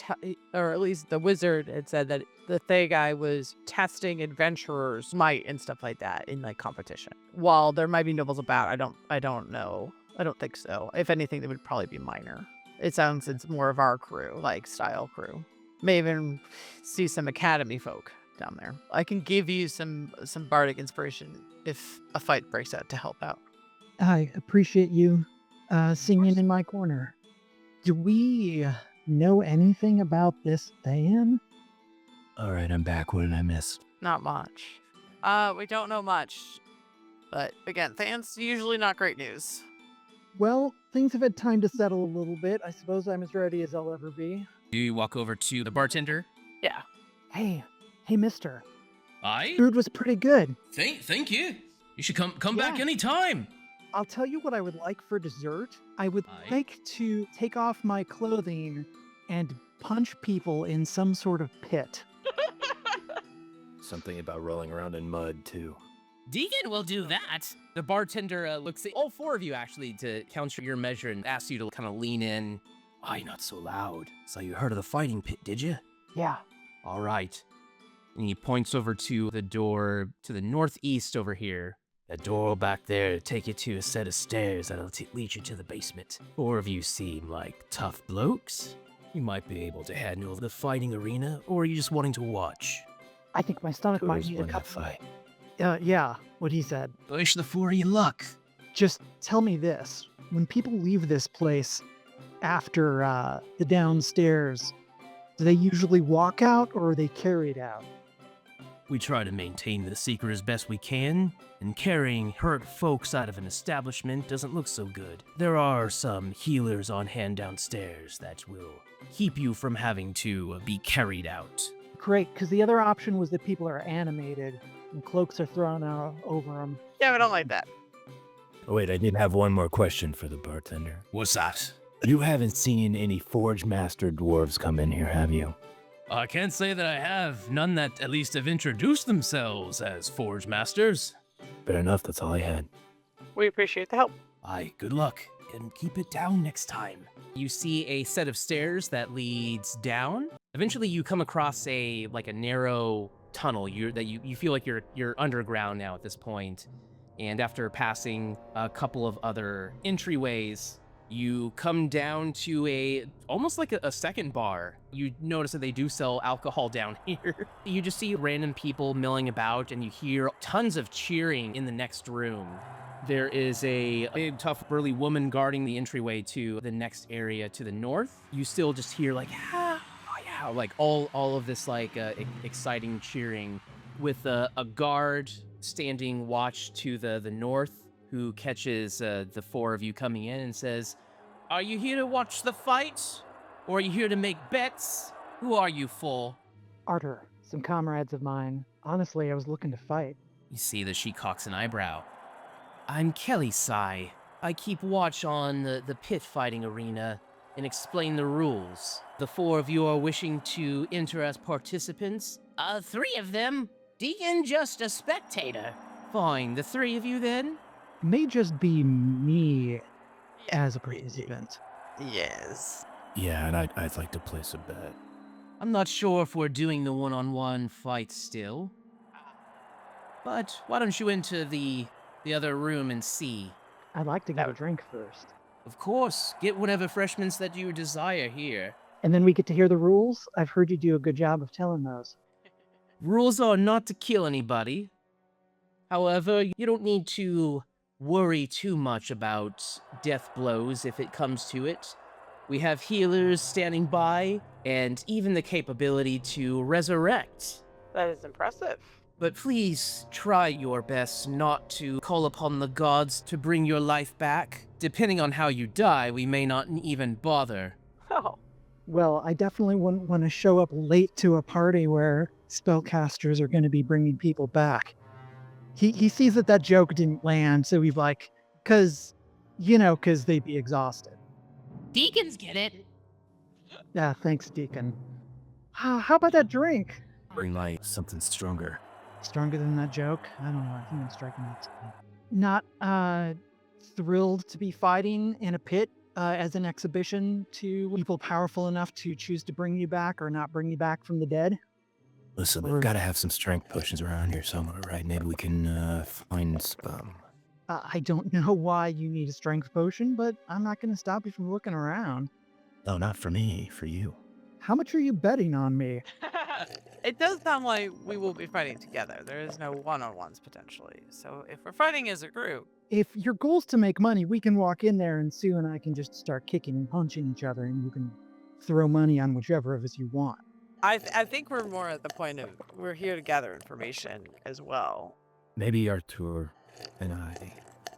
or at least the wizard had said that the Thay guy was testing adventurers' might and stuff like that in like competition. While there might be nobles about, I don't know. I don't think so. If anything, they would probably be minor. It sounds it's more of our crew, like style crew. May even see some academy folk down there. I can give you some bardic inspiration if a fight breaks out to help out. I appreciate you singing in my corner. Do we know anything about this Thayan? All right, I'm back. What did I miss? Not much. We don't know much. But again, Than's usually not great news. Well, things have had time to settle a little bit. I suppose I'm as ready as I'll ever be. Do you walk over to the bartender? Yeah. Hey, mister. Aye? Food was pretty good. Thank you. You should come back Yeah. anytime. I'll tell you what I would like for dessert. I would Aye. like to take off my clothing and punch people in some sort of pit. Something about rolling around in mud, too. Deacon will do that. The bartender looks at all four of you actually to counter your measure and asks you to kind of lean in. Aye, not so loud. So you heard of the fighting pit, did you? Yeah. All right. And he points over to the door to the northeast over here. That door back there will take you to a set of stairs that'll lead you to the basement. Four of you seem like tough blokes. You might be able to handle the fighting arena, or are you just wanting to watch? I think my stomach might Who's need a won that cup. fight? Yeah, what he said. Wish the four of you luck. Just tell me this. When people leave this place after the downstairs, do they usually walk out or are they carried out? We try to maintain the secret as best we can, and carrying hurt folks out of an establishment doesn't look so good. There are some healers on hand downstairs that will keep you from having to be carried out. Great, because the other option was that people are animated and cloaks are thrown out over them. Yeah, we don't like that. Oh, wait, I did have one more question for the bartender. What's that? You haven't seen any Forge Master dwarves come in here, have you? I can't say that I have. None that at least have introduced themselves as Forge Masters. Fair enough, that's all I had. We appreciate the help. Aye, good luck, and keep it down next time. You see a set of stairs that leads down. Eventually you come across a narrow tunnel. You feel like you're underground now at this point. And after passing a couple of other entryways, you come down to almost like a second bar. You notice that they do sell alcohol down here. You just see random people milling about and you hear tons of cheering in the next room. There is a big, tough, burly woman guarding the entryway to the next area to the north. You still just hear like, ah, oh yeah, like all of this exciting cheering with a guard standing watch to the north who catches the four of you coming in and says, "Are you here to watch the fight? Or are you here to make bets? Who are you for?" Arter, some comrades of mine. Honestly, I was looking to fight. You see that she cocks an eyebrow. "I'm Kelly Sai. I keep watch on the pit fighting arena and explain the rules. The 4 of you are wishing to enter as participants. 3 of them. Deacon just a spectator. Fine, the 3 of you then? May just be me as a participant. Yes. Yeah, and I'd like to place a bet. I'm not sure if we're doing the one-on-one fight still. But why don't you enter the other room and see? I'd like to get a drink first. Of course, get whatever refreshments that you desire here. And then we get to hear the rules. I've heard you do a good job of telling those. Rules are not to kill anybody. However, you don't need to worry too much about death blows if it comes to it. We have healers standing by, and even the capability to resurrect. That is impressive. But please try your best not to call upon the gods to bring your life back. Depending on how you die, we may not even bother. Oh. Well, I definitely wouldn't want to show up late to a party where spellcasters are going to be bringing people back. He sees that joke didn't land, so he's like, because they'd be exhausted. Deacons get it. Yeah, thanks, Deacon. How about that drink? Bring light, something stronger. Stronger than that joke? I don't know. I think I'm striking that. Not thrilled to be fighting in a pit as an exhibition to people powerful enough to choose to bring you back or not bring you back from the dead. Listen, we've got to have some strength potions around here somewhere, right? Maybe we can find some. I don't know why you need a strength potion, but I'm not going to stop you from looking around. No, not for me, for you. How much are you betting on me? It does sound like we will be fighting together. There is no one-on-ones potentially. So if we're fighting as a group. If your goal's to make money, we can walk in there and Sue and I can just start kicking and punching each other and you can throw money on whichever of us you want. I think we're more at the point of we're here to gather information as well. Maybe Artur and I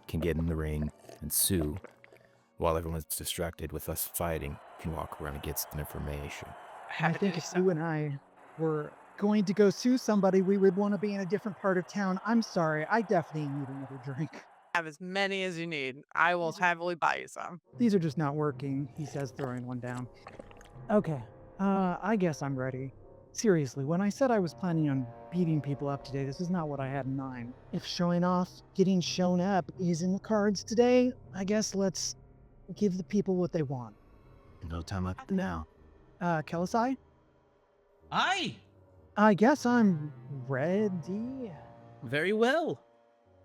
can get in the ring and Sue, while everyone's distracted with us fighting, can walk around and get some information. I think if Sue and I were going to go sue somebody, we would want to be in a different part of town. I'm sorry, I definitely need another drink. Have as many as you need. I will happily buy you some. These are just not working, he says, throwing one down. Okay, I guess I'm ready. Seriously, when I said I was planning on beating people up today, this is not what I had in mind. If showing off, getting shown up is in the cards today, I guess let's give the people what they want. No time left now. Kelisai? Aye. I guess I'm ready. Very well.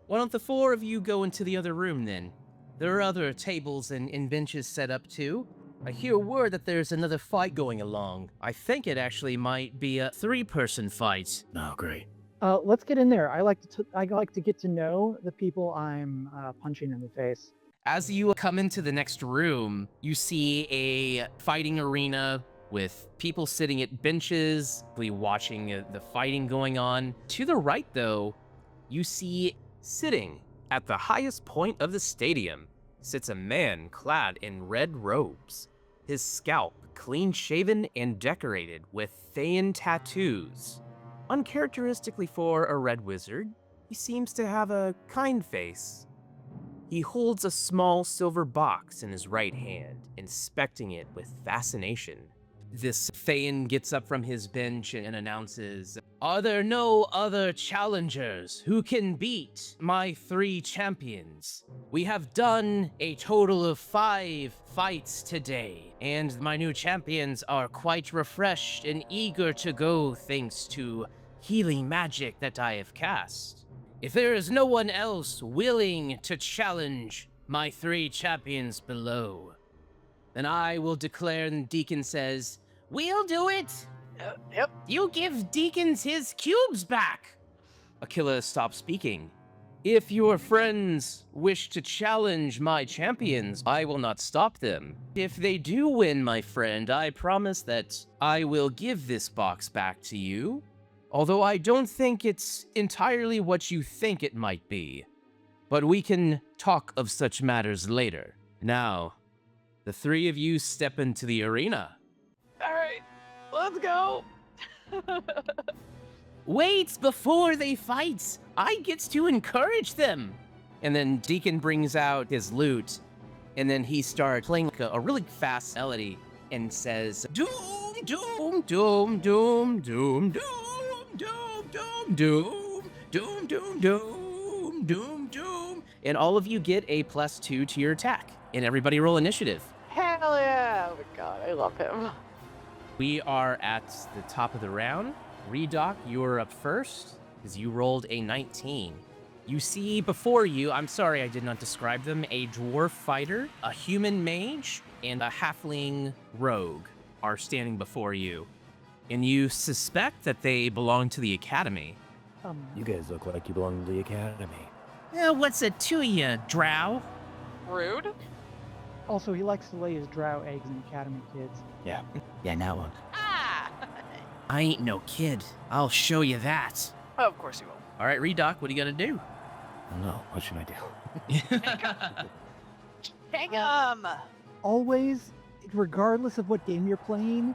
Why don't the 4 of you go into the other room then? There are other tables and benches set up too. I hear word that there's another fight going along. I think it actually might be a 3-person fight. Oh, great. Let's get in there. I like to get to know the people I'm punching in the face. As you come into the next room, you see a fighting arena with people sitting at benches, watching the fighting going on. To the right, though, you see sitting at the highest point of the stadium sits a man clad in red robes, his scalp clean-shaven and decorated with Thayan tattoos. Uncharacteristically for a red wizard, he seems to have a kind face. He holds a small silver box in his right hand, inspecting it with fascination. This Thayan gets up from his bench and announces, "Are there no other challengers who can beat my 3 champions? We have done a total of 5 fights today, and my new champions are quite refreshed and eager to go thanks to healing magic that I have cast. If there is no one else willing to challenge my 3 champions below, then I will declare," and Deacon says, "We'll do it! Yep. You give Deacons his cubes back!" Aquila stops speaking. "If your friends wish to challenge my champions, I will not stop them. If they do win, my friend, I promise that I will give this box back to you. Although I don't think it's entirely what you think it might be. But we can talk of such matters later. Now, the 3 of you step into the arena." All right, let's go. Wait, before they fight, I get to encourage them. And then Deacon brings out his lute, and then he starts playing like a really fast melody and says, doom, doom, doom, doom, doom, doom, doom, doom, doom, doom, doom, doom, doom, doom. And all of you get a +2 to your attack. And everybody roll initiative. Hell yeah! Oh my god, I love him. We are at the top of the round. Redoc, you're up first, because you rolled a 19. You see before you, I'm sorry I did not describe them, a dwarf fighter, a human mage, and a halfling rogue are standing before you. And you suspect that they belong to the academy. You guys look like you belong to the academy. What's it to you, drow? Rude? Also, he likes to lay his drow eggs in academy, kids. Yeah, now one. Ah! I ain't no kid. I'll show you that. Oh, of course you will. All right, Redoc, what are you gonna do? I don't know. What should I do? Hang him! Always, regardless of what game you're playing,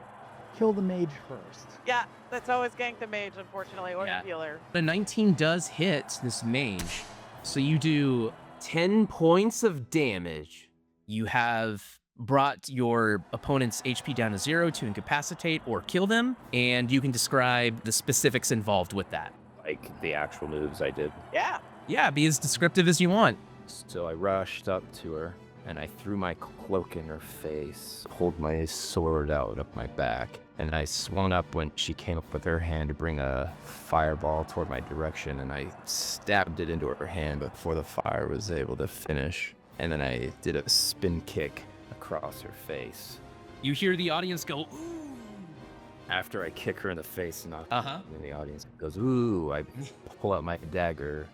kill the mage first. Yeah, that's always gank the mage, unfortunately, or Yeah. the healer. The 19 does hit this mage. So you do 10 points of damage. You have brought your opponent's HP down to 0 to incapacitate or kill them, and you can describe the specifics involved with that. Like the actual moves I did. Yeah. Yeah, be as descriptive as you want. So I rushed up to her and I threw my cloak in her face, pulled my sword out of my back, and I swung up when she came up with her hand to bring a fireball toward my direction, and I stabbed it into her hand before the fire was able to finish. And then I did a spin kick across her face. You hear the audience go, ooh. After I kick her in the face, and Uh-huh. then the audience goes, ooh. I pull out my dagger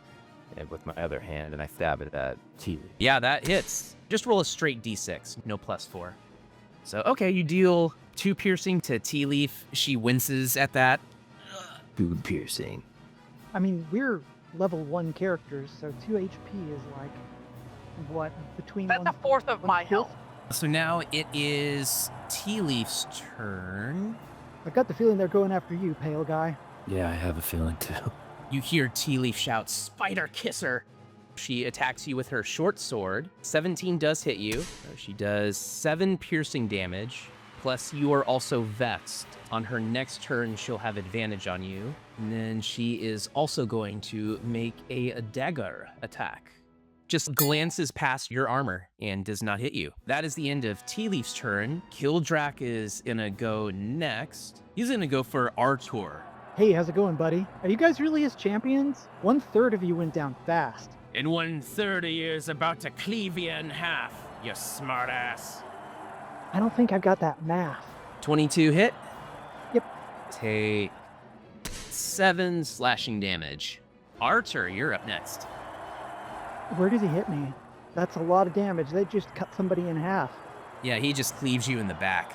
and with my other hand, and I stab it at T. Yeah, that hits. Just roll a straight d6, no +4. So, okay, you deal 2 piercing to Tea Leaf. She winces at that. Food piercing. I mean, we're level 1 characters, so 2 HP is like, what, between That's a fourth of my 1/5? health. So now it is Tea Leaf's turn. I got the feeling they're going after you, pale guy. Yeah, I have a feeling too. You hear Tea Leaf shout, "Spider Kisser!" She attacks you with her short sword. 17 does hit you. So she does 7 piercing damage. Plus, you are also vexed. On her next turn, she'll have advantage on you. And then she is also going to make a dagger attack. Just glances past your armor and does not hit you. That is the end of Tea Leaf's turn. Kildrak is gonna go next. He's gonna go for Artur. Hey, how's it going, buddy? Are you guys really his champions? 1/3 of you went down fast. And 1/3 of you is about to cleave you in half, you smartass. I don't think I've got that math. 22 hit. Yep. Take 7 slashing damage. Artur, you're up next. Where does he hit me? That's a lot of damage. They just cut somebody in half. Yeah, he just cleaves you in the back.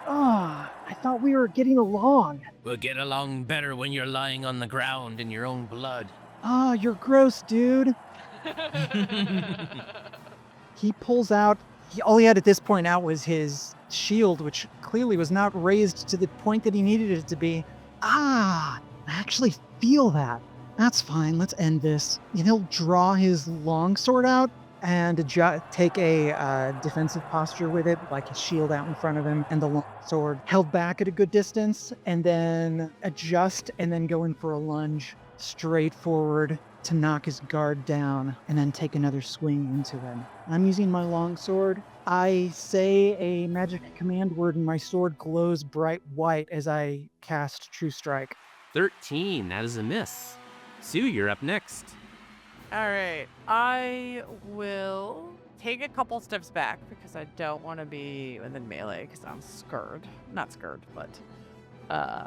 Ah, I thought we were getting along. We'll get along better when you're lying on the ground in your own blood. Ah, you're gross, dude. He pulls out, all he had at this point out was his shield, which clearly was not raised to the point that he needed it to be. Ah, I actually feel that. That's fine, let's end this. And he'll draw his longsword out and take a defensive posture with it, like his shield out in front of him and the longsword held back at a good distance, and then adjust and then go in for a lunge straight forward to knock his guard down and then take another swing into him. I'm using my longsword. I say a magic command word and my sword glows bright white as I cast True Strike. 13, that is a miss. Sue, you're up next. All right, I will take a couple steps back because I don't want to be within melee because I'm scared. Not scared, but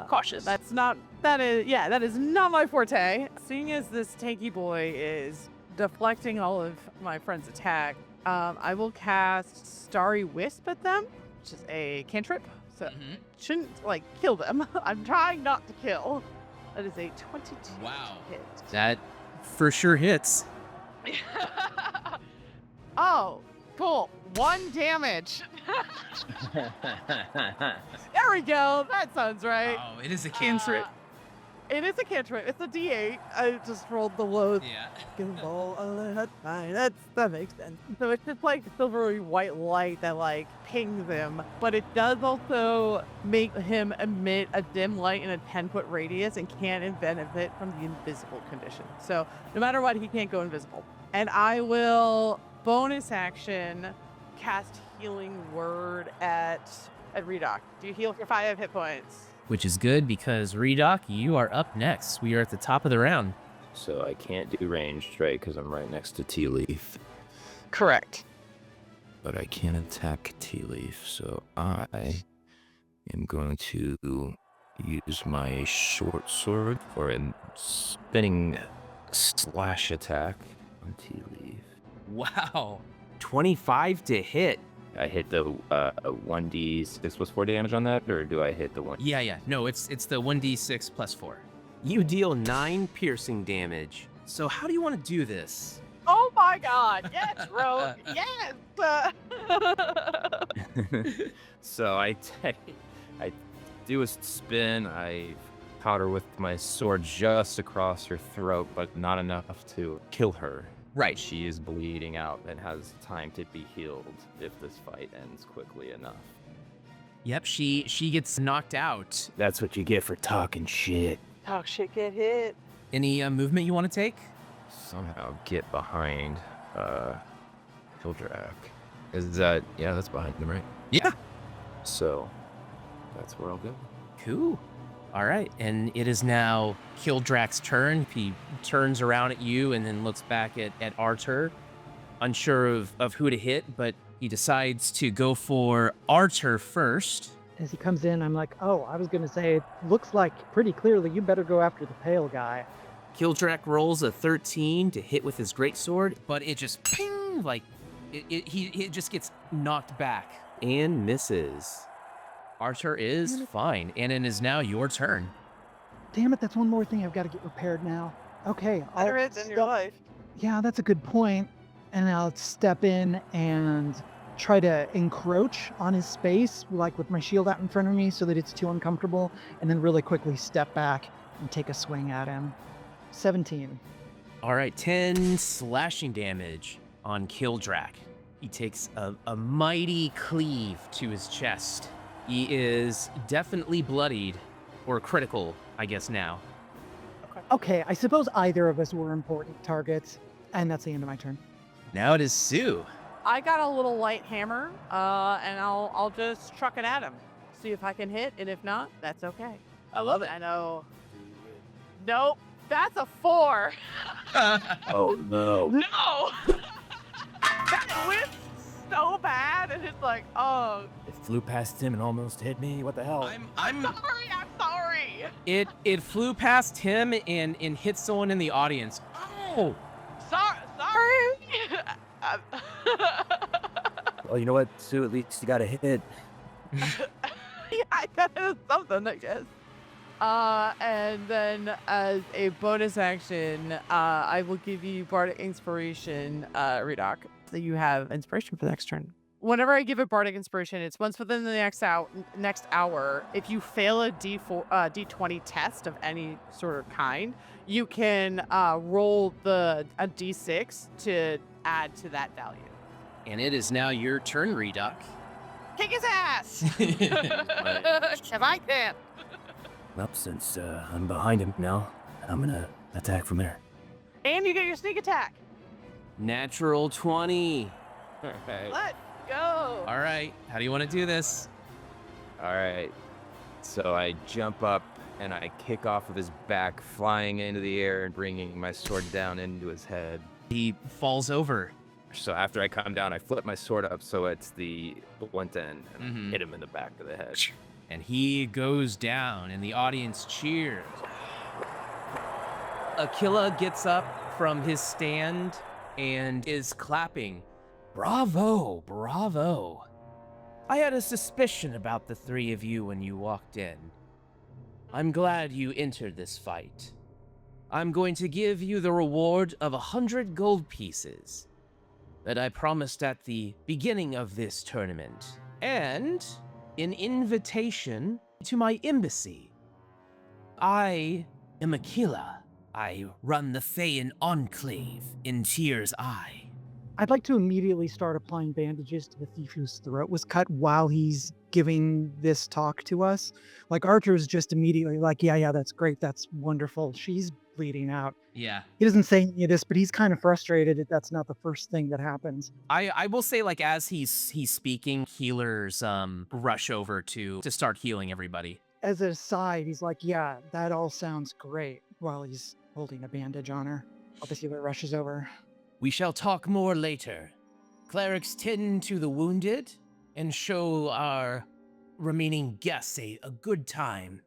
Cautious. that is not my forte. Seeing as this tanky boy is deflecting all of my friend's attack, I will cast Starry Wisp at them, which is a cantrip. So shouldn't like kill them. I'm trying not to kill. That is a 22 Wow. hit. That for sure hits. Oh, cool. 1 damage. There we go. That sounds right. Oh, it is a cantrip. It is a cantrip. It's a D8. I just rolled the lowest. Yeah. That makes sense. So it's just like silvery white light that like pings him, but it does also make him emit a dim light in a 10-foot radius and can't benefit from the invisible condition. So no matter what, he can't go invisible. And I will bonus action cast Healing Word at Redoc. Do you heal for 5 hit points? Which is good because Redoc, you are up next. We are at the top of the round. So I can't do ranged, right? Because I'm right next to Tea Leaf. Correct. But I can't attack Tea Leaf, so I am going to use my short sword for a spinning slash attack on Tea Leaf. Wow. 25 to hit. I hit the 1d6 plus 4 damage on that, or do I hit the one? Yeah. No, it's the 1d6 plus 4. You deal 9 piercing damage. So how do you want to do this? Oh my god. Yes, bro. Yes. So I do a spin. I caught her with my sword just across her throat, but not enough to kill her. Right. She is bleeding out and has time to be healed if this fight ends quickly enough. Yep, she gets knocked out. That's what you get for talking shit. Talk shit, get hit. Any movement you want to take? Somehow get behind Hildrak. Is that, yeah, that's behind him, right? Yeah. So that's where I'll go. Cool. All right, and it is now Kildrak's turn. He turns around at you and then looks back at Artur, unsure of who to hit, but he decides to go for Artur first. As he comes in, I'm like, oh, I was going to say, it looks like pretty clearly you better go after the pale guy. Kildrak rolls a 13 to hit with his greatsword, but it just ping, like he just gets knocked back and misses. Artur is fine, and it is now your turn. Damn it, that's one more thing I've got to get repaired now. Okay. Better it than your life. Yeah, that's a good point. And I'll step in and try to encroach on his space, like with my shield out in front of me so that it's too uncomfortable, and then really quickly step back and take a swing at him. 17. All right, 10 slashing damage on Kildrak. He takes a mighty cleave to his chest. He is definitely bloodied, or critical, I guess now. Okay, I suppose either of us were important targets, and that's the end of my turn. Now it is Sue. I got a little light hammer, and I'll just truck it at him. See if I can hit, and if not, that's okay. I love it. I know. Nope, that's a 4. Oh, no. No! That whiffed so bad, and it's like, oh. It flew past him and almost hit me. What the hell? I'm sorry. It flew past him and hit someone in the audience. Oh! Sorry. Well, you know what, Sue? At least you got a hit. Yeah, I got something, I guess. And then as a bonus action, I will give you Bardic Inspiration, Redoc. So you have inspiration for the next turn. Whenever I give a Bardic Inspiration, it's once within the next hour. If you fail a D20 test of any sort of kind, you can roll a D6 to add to that value. And it is now your turn, Redoc. Kick his ass! If I can. Well, since I'm behind him now, I'm gonna attack from there. And you get your sneak attack. Natural 20. Let's go. All right, how do you want to do this? All right. So I jump up and I kick off of his back, flying into the air and bringing my sword down into his head. He falls over. So after I come down, I flip my sword up so it's the blunt end and hit him in the back of the head. And he goes down, and the audience cheers. Aquila gets up from his stand and is clapping. Bravo, bravo. I had a suspicion about the three of you when you walked in. I'm glad you entered this fight. I'm going to give you the reward of 100 gold pieces that I promised at the beginning of this tournament, and an invitation to my embassy. I am Aquila. I run the Thayan Enclave in Tyr's Eye. I'd like to immediately start applying bandages to the thief whose throat was cut while he's giving this talk to us. Like Archer's just immediately like, yeah, that's great. That's wonderful. She's bleeding out. Yeah. He doesn't say any of this, but he's kind of frustrated that that's not the first thing that happens. I will say, like, as he's speaking, healers rush over to start healing everybody. As an aside, he's like, yeah, that all sounds great, while he's holding a bandage on her. While the healer rushes over. We shall talk more later. Clerics tend to the wounded and show our remaining guests a good time.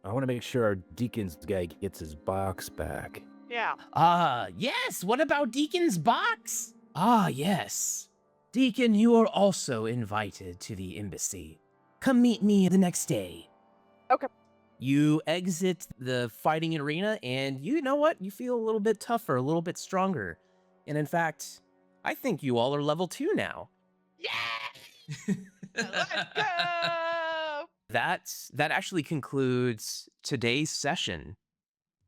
I want to make sure our Deacon's guy gets his box back. Yeah. Yes, what about Deacon's box? Yes. Deacon, you are also invited to the embassy. Come meet me the next day. Okay. You exit the fighting arena, and you know what? You feel a little bit tougher, a little bit stronger. And in fact, I think you all are level 2 now. Yeah! Let's go! That actually concludes today's session.